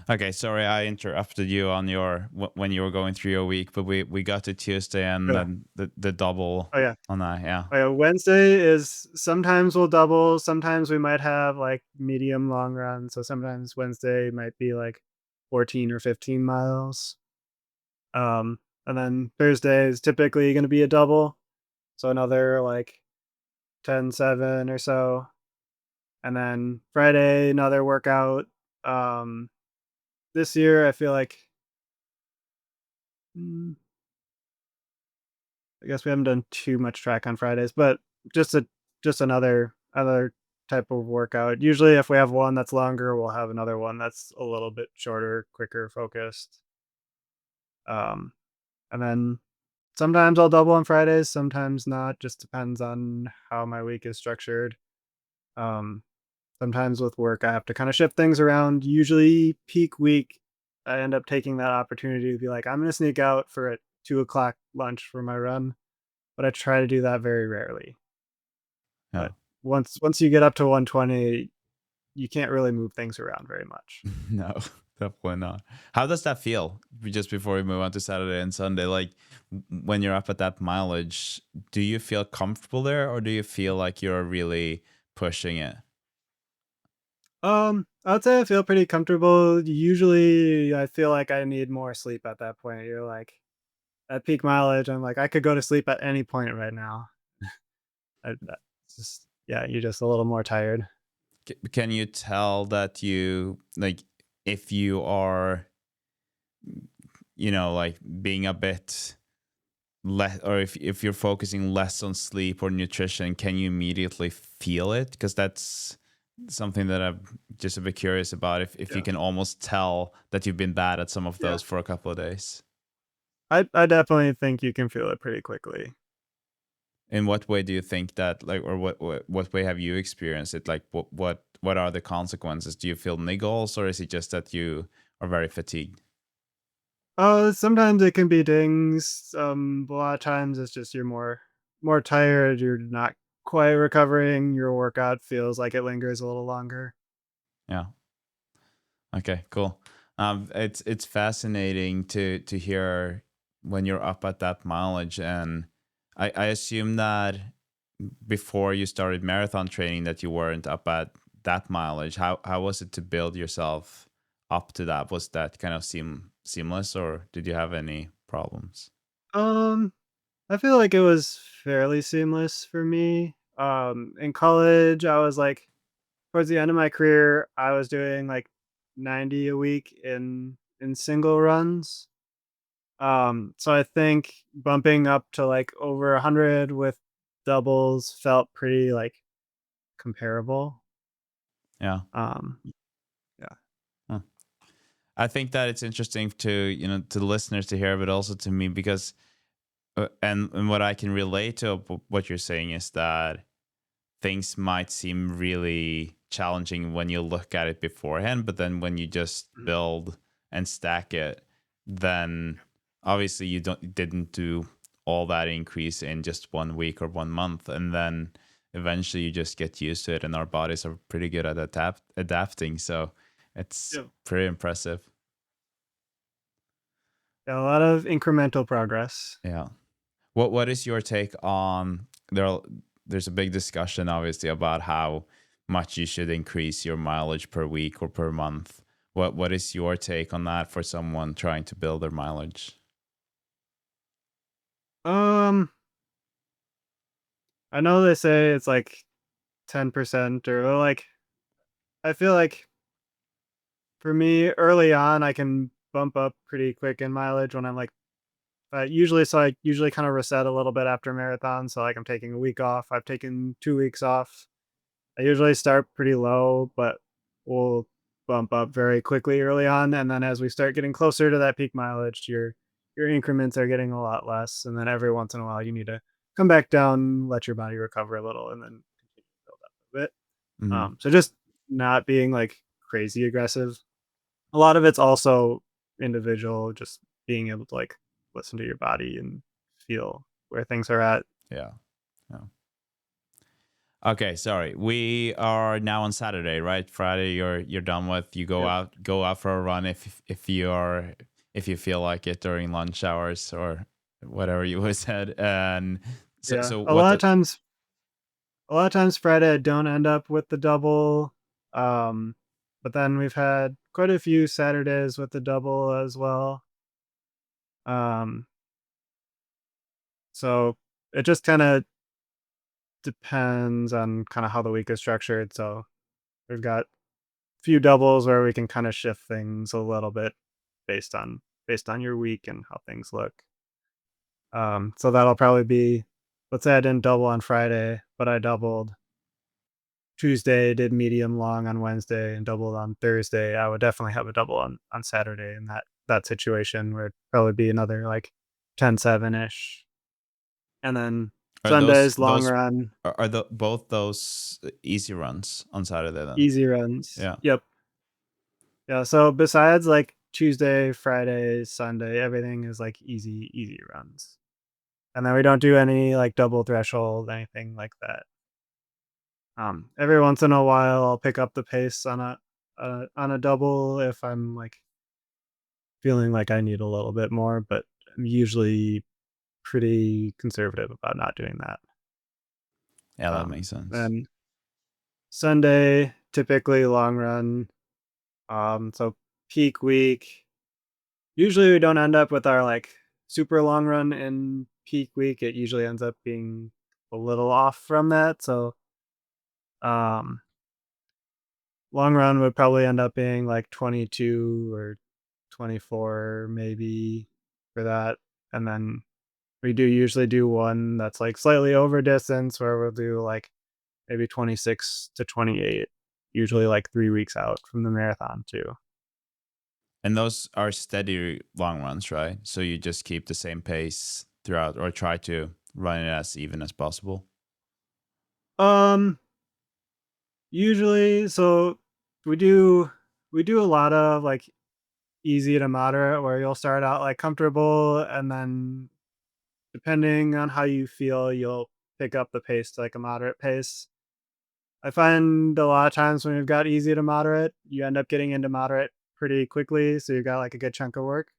S3: Okay, sorry I interrupted you on your when you were going through your week, but we got to Tuesday and
S1: Yeah.
S3: then the double
S1: Oh, yeah.
S3: on that. Yeah.
S1: Oh, yeah, Wednesday is sometimes we'll double, sometimes we might have, like, medium long runs, so sometimes Wednesday might be, like, 14 or 15 miles. And then Thursday is typically gonna be a double, so another, like, 10-7 or so, and then Friday, another workout. Um, this year, I feel like mm, I guess we haven't done too much track on Fridays, but just a just another type of workout. Usually, if we have one that's longer, we'll have another one that's a little bit shorter, quicker focused. Um, and then sometimes I'll double on Fridays, sometimes not. Just depends on how my week is structured. Um, Sometimes with work, I have to kind of shift things around. Usually, peak week, I end up taking that opportunity to be like, I'm going to sneak out for a 2 o'clock lunch for my run, but I try to do that very rarely.
S3: Yeah.
S1: But once you get up to 120, you can't really move things around very much.
S3: No, definitely not. How does that feel? Just before we move on to Saturday and Sunday, like when you're up at that mileage, do you feel comfortable there, or do you feel like you're really pushing it?
S1: I would say I feel pretty comfortable. Usually, I feel like I need more sleep at that point. You're like at peak mileage. I'm like I could go to sleep at any point right now. It's just yeah, you're just a little more tired.
S3: can you tell that you like if you are, like being a bit less, or if you're focusing less on sleep or nutrition, can you immediately feel it? Because that's something that I'm just a bit curious about. If you
S1: Yeah.
S3: can almost tell that you've been bad at some of
S1: Yeah.
S3: those for a couple of days.
S1: I definitely think you can feel it pretty quickly.
S3: In what way do you think that, like, or what way have you experienced it? Like, what are the consequences? Do you feel niggles, or is it just that you are very fatigued?
S1: Sometimes it can be dings. A lot of times it's just you're more tired. You're not quite recovering. Your workout feels like it lingers a little longer.
S3: Yeah. Okay, cool. It's fascinating to hear when you're up at that mileage, and I assume that before you started marathon training that you weren't up at that mileage. How was it to build yourself up to that? Was that kind of seamless, or did you have any problems?
S1: Um, I feel like it was fairly seamless for me. In college, I was like towards the end of my career, I was doing like 90 a week in single runs. So I think bumping up to like over 100 with doubles felt pretty like comparable.
S3: Yeah.
S1: Um, yeah.
S3: Huh. I think that it's interesting to, to the listeners to hear, but also to me, because and what I can relate to what you're saying is that things might seem really challenging when you look at it beforehand, but then when you just
S1: Mhm.
S3: build and stack it, then obviously you didn't do all that increase in just 1 week or 1 month, and then eventually you just get used to it, and our bodies are pretty good at adapting. So it's
S1: Yeah.
S3: pretty impressive.
S1: Yeah, a lot of incremental progress.
S3: Yeah. What is your take on there's a big discussion obviously about how much you should increase your mileage per week or per month. What is your take on that for someone trying to build their mileage?
S1: Um, I know they say it's like 10% or like I feel like for me early on I can bump up pretty quick in mileage when I'm like I usually kind of reset a little bit after marathon. So like I'm taking a week off. I've taken 2 weeks off. I usually start pretty low, but we'll bump up very quickly early on. And then as we start getting closer to that peak mileage, your increments are getting a lot less. And then every once in a while you need to come back down, let your body recover a little, and then continue to build up a bit.
S3: Hmm.
S1: So just not being like crazy aggressive. A lot of it's also individual, just being able to like listen to your body and feel where things are at.
S3: Yeah. Yeah. Okay, sorry. We are now on Saturday, right? Friday you're done with. You
S1: Yep.
S3: go out for a run if you feel like it during lunch hours or whatever you always said. And
S1: Yeah.
S3: so what the
S1: A lot of times Friday I don't end up with the double. Um, but then we've had quite a few Saturdays with the double as well. Um, so it just kind of depends on kind of how the week is structured. So we've got a few doubles where we can kind of shift things a little bit based on based on your week and how things look. So that'll probably be, let's say I didn't double on Friday, but I doubled Tuesday, did medium long on Wednesday, and doubled on Thursday. I would definitely have a double on Saturday in that situation where it'd probably be another like 10-7 ish. And then
S3: are those
S1: Sundays long run,
S3: are the both those easy runs on Saturday then?
S1: easy runs.
S3: Yeah.
S1: Yep. Yeah. So besides like Tuesday, Friday, Sunday, everything is like easy runs. And then we don't do any like double threshold, anything like that. Every once in a while, I'll pick up the pace on a double if I'm like feeling like I need a little bit more, but I'm usually pretty conservative about not doing that.
S3: Yeah, that makes sense.
S1: Then Sunday, typically long run. So peak week. Usually we don't end up with our like super long run in peak week. It usually ends up being a little off from that. So um long run would probably end up being like 22 or 24 maybe for that. And then we do usually do one that's like slightly over distance where we'll do like maybe 26 to 28, usually like 3 weeks out from the marathon too.
S3: And those are steady long runs, right? So you just keep the same pace throughout or try to run it as even as possible.
S1: Um, Usually, so we do we do a lot of like easy to moderate where you'll start out like comfortable and then depending on how you feel, you'll pick up the pace to like a moderate pace. I find a lot of times when you've got easy to moderate, you end up getting into moderate pretty quickly, so you've got like a good chunk of work.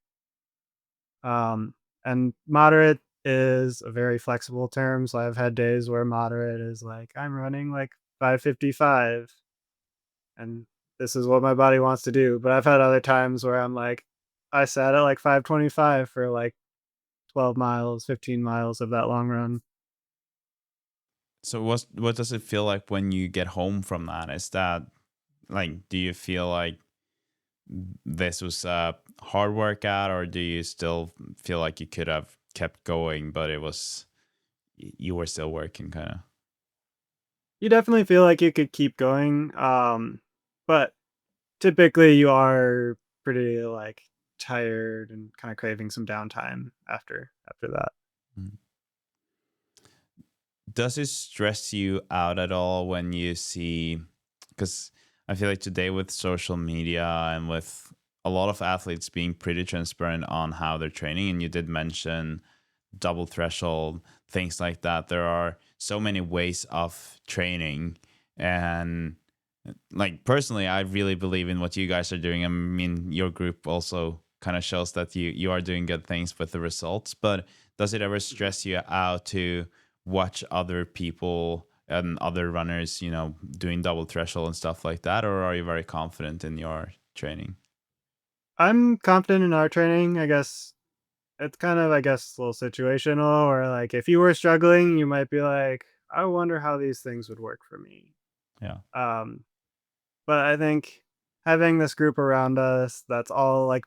S1: Um, and moderate is a very flexible term. So I've had days where moderate is like I'm running like 5:55, and this is what my body wants to do. But I've had other times where I'm like, I sat at like 5:25 for like 12 miles, 15 miles of that long run.
S3: So what does it feel like when you get home from that? Is that like, do you feel like this was a hard workout, or do you still feel like you could have kept going, but it was you were still working kind of?
S1: You definitely feel like you could keep going. But typically you are pretty like tired and kind of craving some downtime after that.
S3: Does it stress you out at all when you see, because I feel like today with social media and with a lot of athletes being pretty transparent on how they're training, and you did mention double threshold, things like that, there are so many ways of training. And like personally, I really believe in what you guys are doing. I mean, your group also kind of shows that you are doing good things with the results. But does it ever
S1: Mhm.
S3: stress you out to watch other people and other runners, doing double threshold and stuff like that, or are you very confident in your training?
S1: I'm confident in our training. I guess it's kind of, I guess, a little situational or like if you were struggling, you might be like, I wonder how these things would work for me.
S3: Yeah.
S1: Um, but I think having this group around us that's all like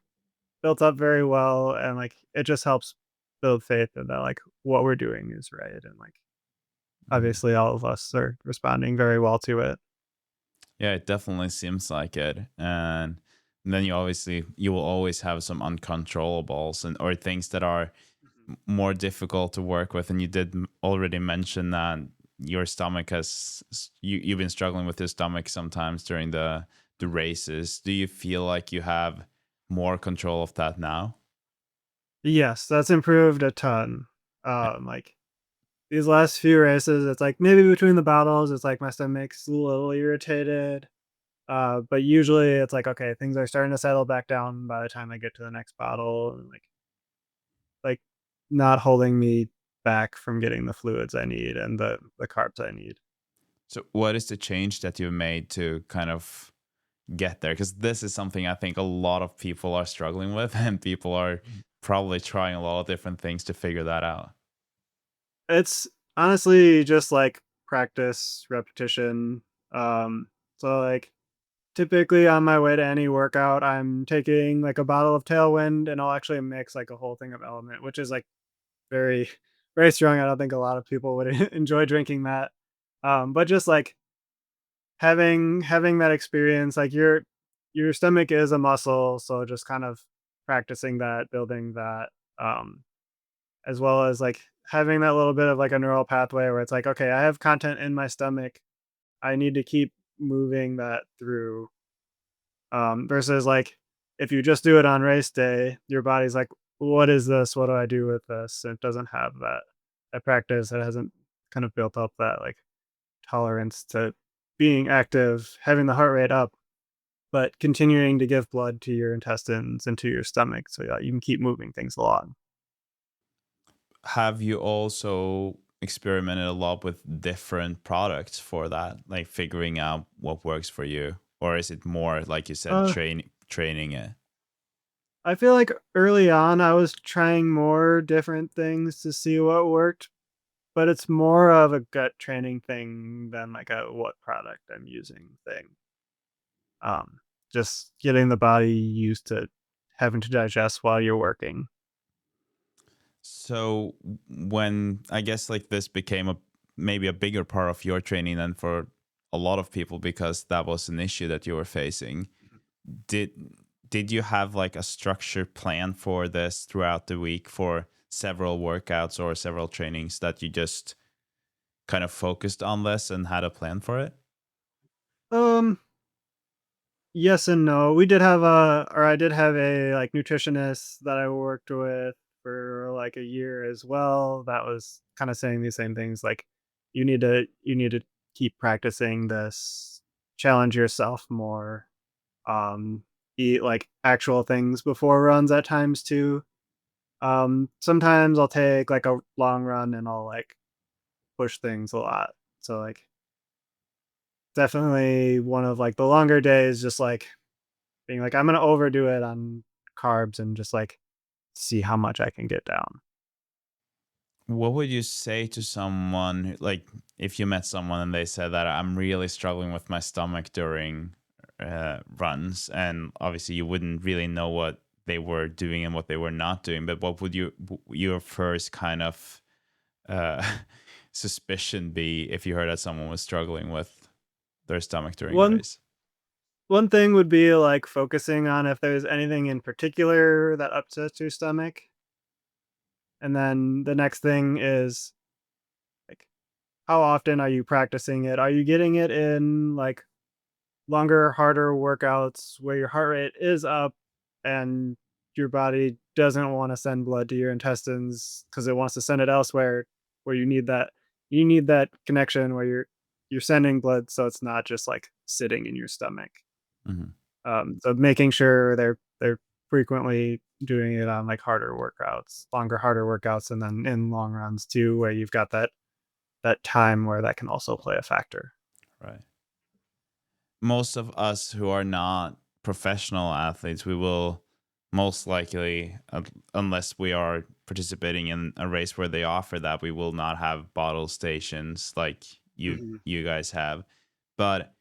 S1: built up very well and like it just helps build faith in that like what we're doing is right and like
S3: Mhm.
S1: obviously all of us are responding very well to it.
S3: Yeah, it definitely seems like it. And then you will always have some uncontrollables and or things that are
S1: Mhm.
S3: more difficult to work with. And you did already mention that your stomach you've been struggling with your stomach sometimes during the races. Do you feel like you have more control of that now?
S1: Yes, that's improved a ton. Like these last few races, it's like maybe between the battles, it's like my stomach's a little irritated. But usually it's like, okay, things are starting to settle back down by the time I get to the next battle and like not holding me back from getting the fluids I need and the carbs I need.
S3: So what is the change that you've made to kind of get there? Because this is something I think a lot of people are struggling with, and people are probably trying a lot of different things to figure that out.
S1: It's honestly just like practice, repetition. So like typically on my way to any workout, I'm taking like a bottle of Tailwind and I'll actually mix like a whole thing of Element, which is like very, very strong. I don't think a lot of people would enjoy drinking that. But just like having that experience, like your stomach is a muscle, so just kind of practicing that, building that, um, as well as like having that little bit of like a neural pathway where it's like, okay, I have content in my stomach. I need to keep moving that through. Versus like if you just do it on race day, your body's like, what is this? What do I do with this? And it doesn't have that practice. It hasn't kind of built up that like tolerance to being active, having the heart rate up, but continuing to give blood to your intestines and to your stomach so yeah, you can keep moving things along.
S3: Have you also experimented a lot with different products for that, like figuring out what works for you, or is it more like you said,
S1: Uh,
S3: training it?
S1: I feel like early on I was trying more different things to see what worked, but it's more of a gut training thing than like a what product I'm using thing. Um, just getting the body used to having to digest while you're working.
S3: So when I guess like this became a maybe a bigger part of your training than for a lot of people because that was an issue that you were facing. Did did you have like a structured plan for this throughout the week for several workouts or several trainings that you just kind of focused on this and had a plan for it?
S1: Um, yes and no. We did have a or I did have a, like, nutritionist that I worked with for, like, a year as well that was kinda saying these same things, like, you need to keep practicing this, challenge yourself more, um, eat, like, actual things before runs at times too. Sometimes I'll take, like, a long run and I'll, like, push things a lot. So, like, definitely one of, like, the longer days, just, like, being like, "I'm gonna overdo it on carbs and just, like, see how much I can get down."
S3: What would you say to someone like if you met someone and they said that I'm really struggling with my stomach during runs, and obviously you wouldn't really know what they were doing and what they were not doing, but what would your first kind of uh, suspicion be if you heard that someone was struggling with their stomach during a
S1: One
S3: race?
S1: one thing would be, like, focusing on if there's anything in particular that upsets your stomach, and then the next thing is, like, how often are you practicing it? Are you getting it in, like, longer, harder workouts where your heart rate is up and your body doesn't wanna send blood to your intestines because it wants to send it elsewhere where you need that connection where you're sending blood so it's not just, like, sitting in your stomach.
S3: Hmm.
S1: So making sure they're frequently doing it on, like, harder workouts, longer, harder workouts, and then in long runs too, where you've got that time where that can also play a factor.
S3: Right. Most of us who are not professional athletes, we will most likely, unless we are participating in a race where they offer that, we will not have bottle stations like
S1: Mhm.
S3: you guys have. But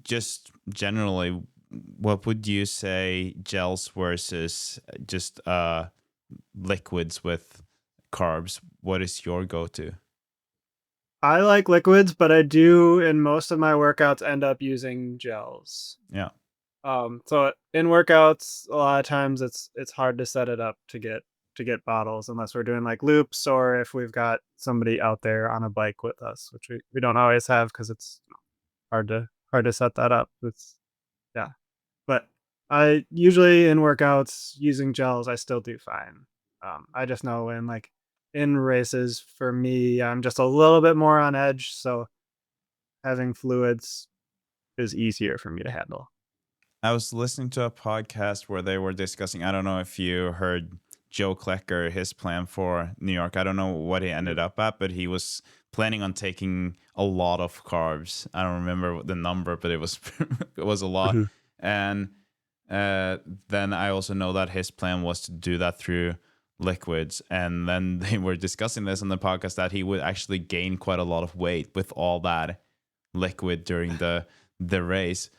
S3: just generally, what would you say gels versus just liquids with carbs? What is your go-to?
S1: I like liquids, but I do in most of my workouts end up using gels.
S3: Yeah.
S1: So in workouts, a lot of times it's hard to set it up to get bottles unless we're doing like loops or if we've got somebody out there on a bike with us, which we don't always have because it's hard to set that up. It's yeah. But I usually in workouts using gels, I still do fine. I just know in like in races for me, I'm just a little bit more on edge, so having fluids is easier for me to handle.
S3: I was listening to a podcast where they were discussing. I don't know if you heard Joe Klecker, his plan for New York. I don't know what he ended
S1: Mhm.
S3: up at, but he was planning on taking a lot of carbs. I don't remember the number, but it was it was a lot.
S1: Mhm.
S3: And uh, then I also know that his plan was to do that through liquids. And then they were discussing this on the podcast that he would actually gain quite a lot of weight with all that liquid during the race.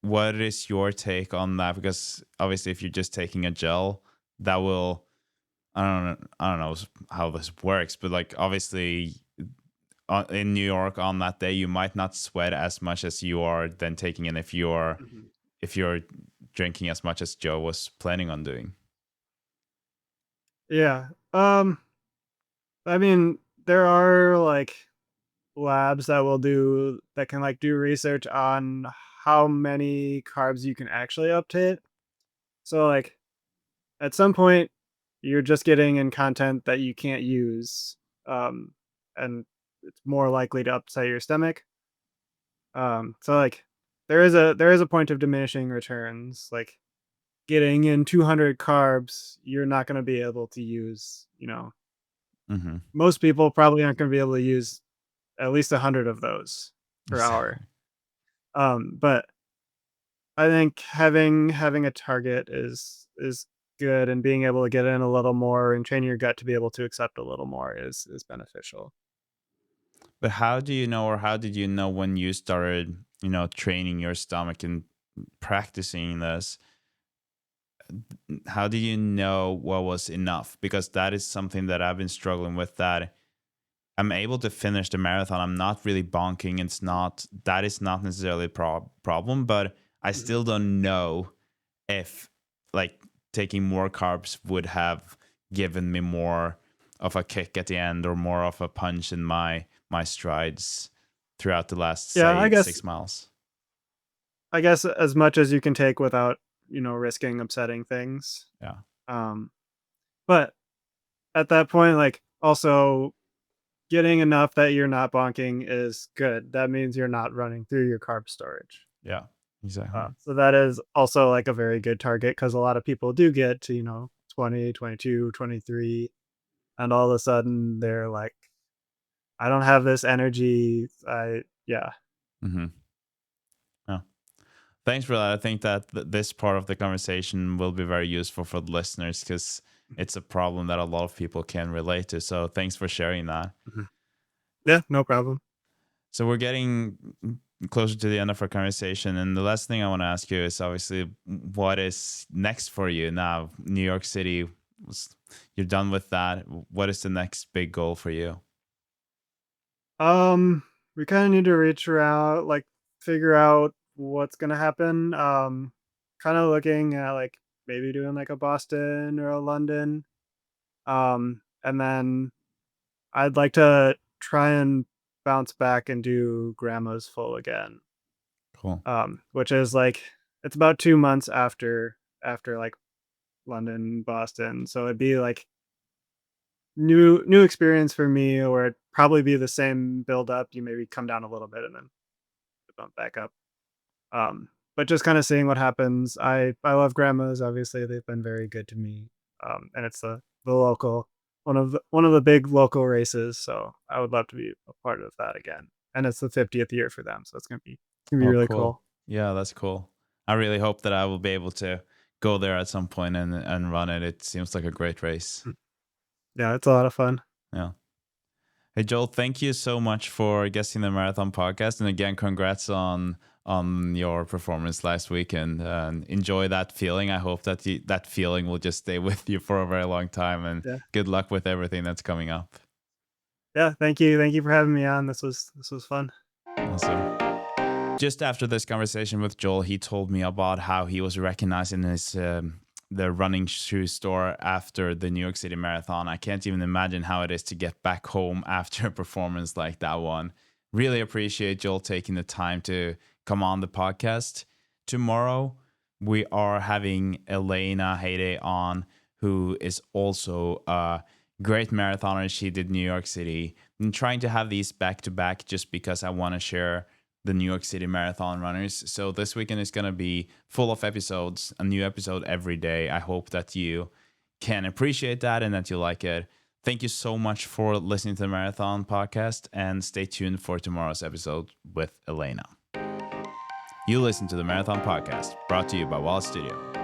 S3: What is your take on that? Because obviously, if you're just taking a gel, that will I don't know how this works, but like obviously in New York on that day, you might not sweat as much as you are then taking in
S1: Mhm.
S3: if you're drinking as much as Joe was planning on doing.
S1: Yeah. I mean, there are like labs that can like do research on how many carbs you can actually uptake. So like at some point you're just getting in content that you can't use. Um and it's more likely to upset your stomach. So like there is a point of diminishing returns. Like getting in 200 carbs, you're not going to be able to use,
S3: Mm-hmm.
S1: most people probably aren't going to be able to use at least 100 of those per hour.
S3: Exactly.
S1: But I think having a target is good, and being able to get in a little more and train your gut to be able to accept a little more is beneficial.
S3: But how do you know, or how did you know when you started training your stomach and practicing this, how did you know what was enough? Because that is something that I've been struggling with, that I'm able to finish the marathon. I'm not really bonking. That is not necessarily a problem, but I
S1: Mhm.
S3: still don't know if like taking more carbs would have given me more of a kick at the end or more of a punch in my strides throughout the last,
S1: Yeah,
S3: say, 6 miles.
S1: I guess as much as you can take without, risking upsetting things.
S3: Yeah.
S1: Um, but at that point, like, also getting enough that you're not bonking is good. That means you're not running through your carb storage.
S3: Yeah. Exactly.
S1: So that is also like a very good target because a lot of people do get to, 20, 22, 23, and all of a sudden they're like, I don't have this energy. Yeah.
S3: Mm-hmm. Yeah. Thanks for that. I think that this part of the conversation will be very useful for the listeners because it's a problem that a lot of people can relate to. So thanks for sharing that.
S1: Mhm. Yeah, no problem.
S3: So we're getting closer to the end of our conversation, and the last thing I want to ask you is obviously what is next for you now? New York City, you're done with that. What is the next big goal for you?
S1: We kind of need to reach around, like, figure out what's gonna happen. Kind of looking at like maybe doing like a Boston or a London. And then I'd like to try and bounce back and do Grandma's Full again.
S3: Cool.
S1: Which is like it's about 2 months after like London, Boston. So it'd be like new experience for me, or it'd probably be the same build up. You maybe come down a little bit and then bump back up. But just kind of seeing what happens. I love Grandmas. Obviously, they've been very good to me. And it's the local one of the big local races. So I would love to be a part of that again. And it's the 50th year for them, so it's gonna be
S3: Oh,
S1: really
S3: cool.
S1: cool.
S3: Yeah, that's cool. I really hope that I will be able to go there at some point and run it. It seems like a great race.
S1: Mm. Yeah, it's a lot of fun.
S3: Yeah. Hey Joel, thank you so much for guesting the marathon podcast, and again, congrats on your performance last weekend. And enjoy that feeling. I hope that that feeling will just stay with you for a very long time. And
S1: Yeah,
S3: good luck with everything that's coming up.
S1: yeah. Thank you for having me on. This was fun.
S3: Awesome. Just after this conversation with Joel, he told me about how he was recognized in his the running shoe store after the New York City Marathon. I can't even imagine how it is to get back home after a performance like that one. Really appreciate Joel taking the time to come on the podcast. Tomorrow, we are having Elena Hayday on, who is also a great marathoner. She did New York City. I'm trying to have these back to back just because I want to share the New York City Marathon runners. So this weekend is going to be full of episodes, a new episode every day. I hope that you can appreciate that and that you like it. Thank you so much for listening to the Marathon podcast, and stay tuned for tomorrow's episode with Elena. You listen to the Marathon podcast, brought to you by Wallace Studio.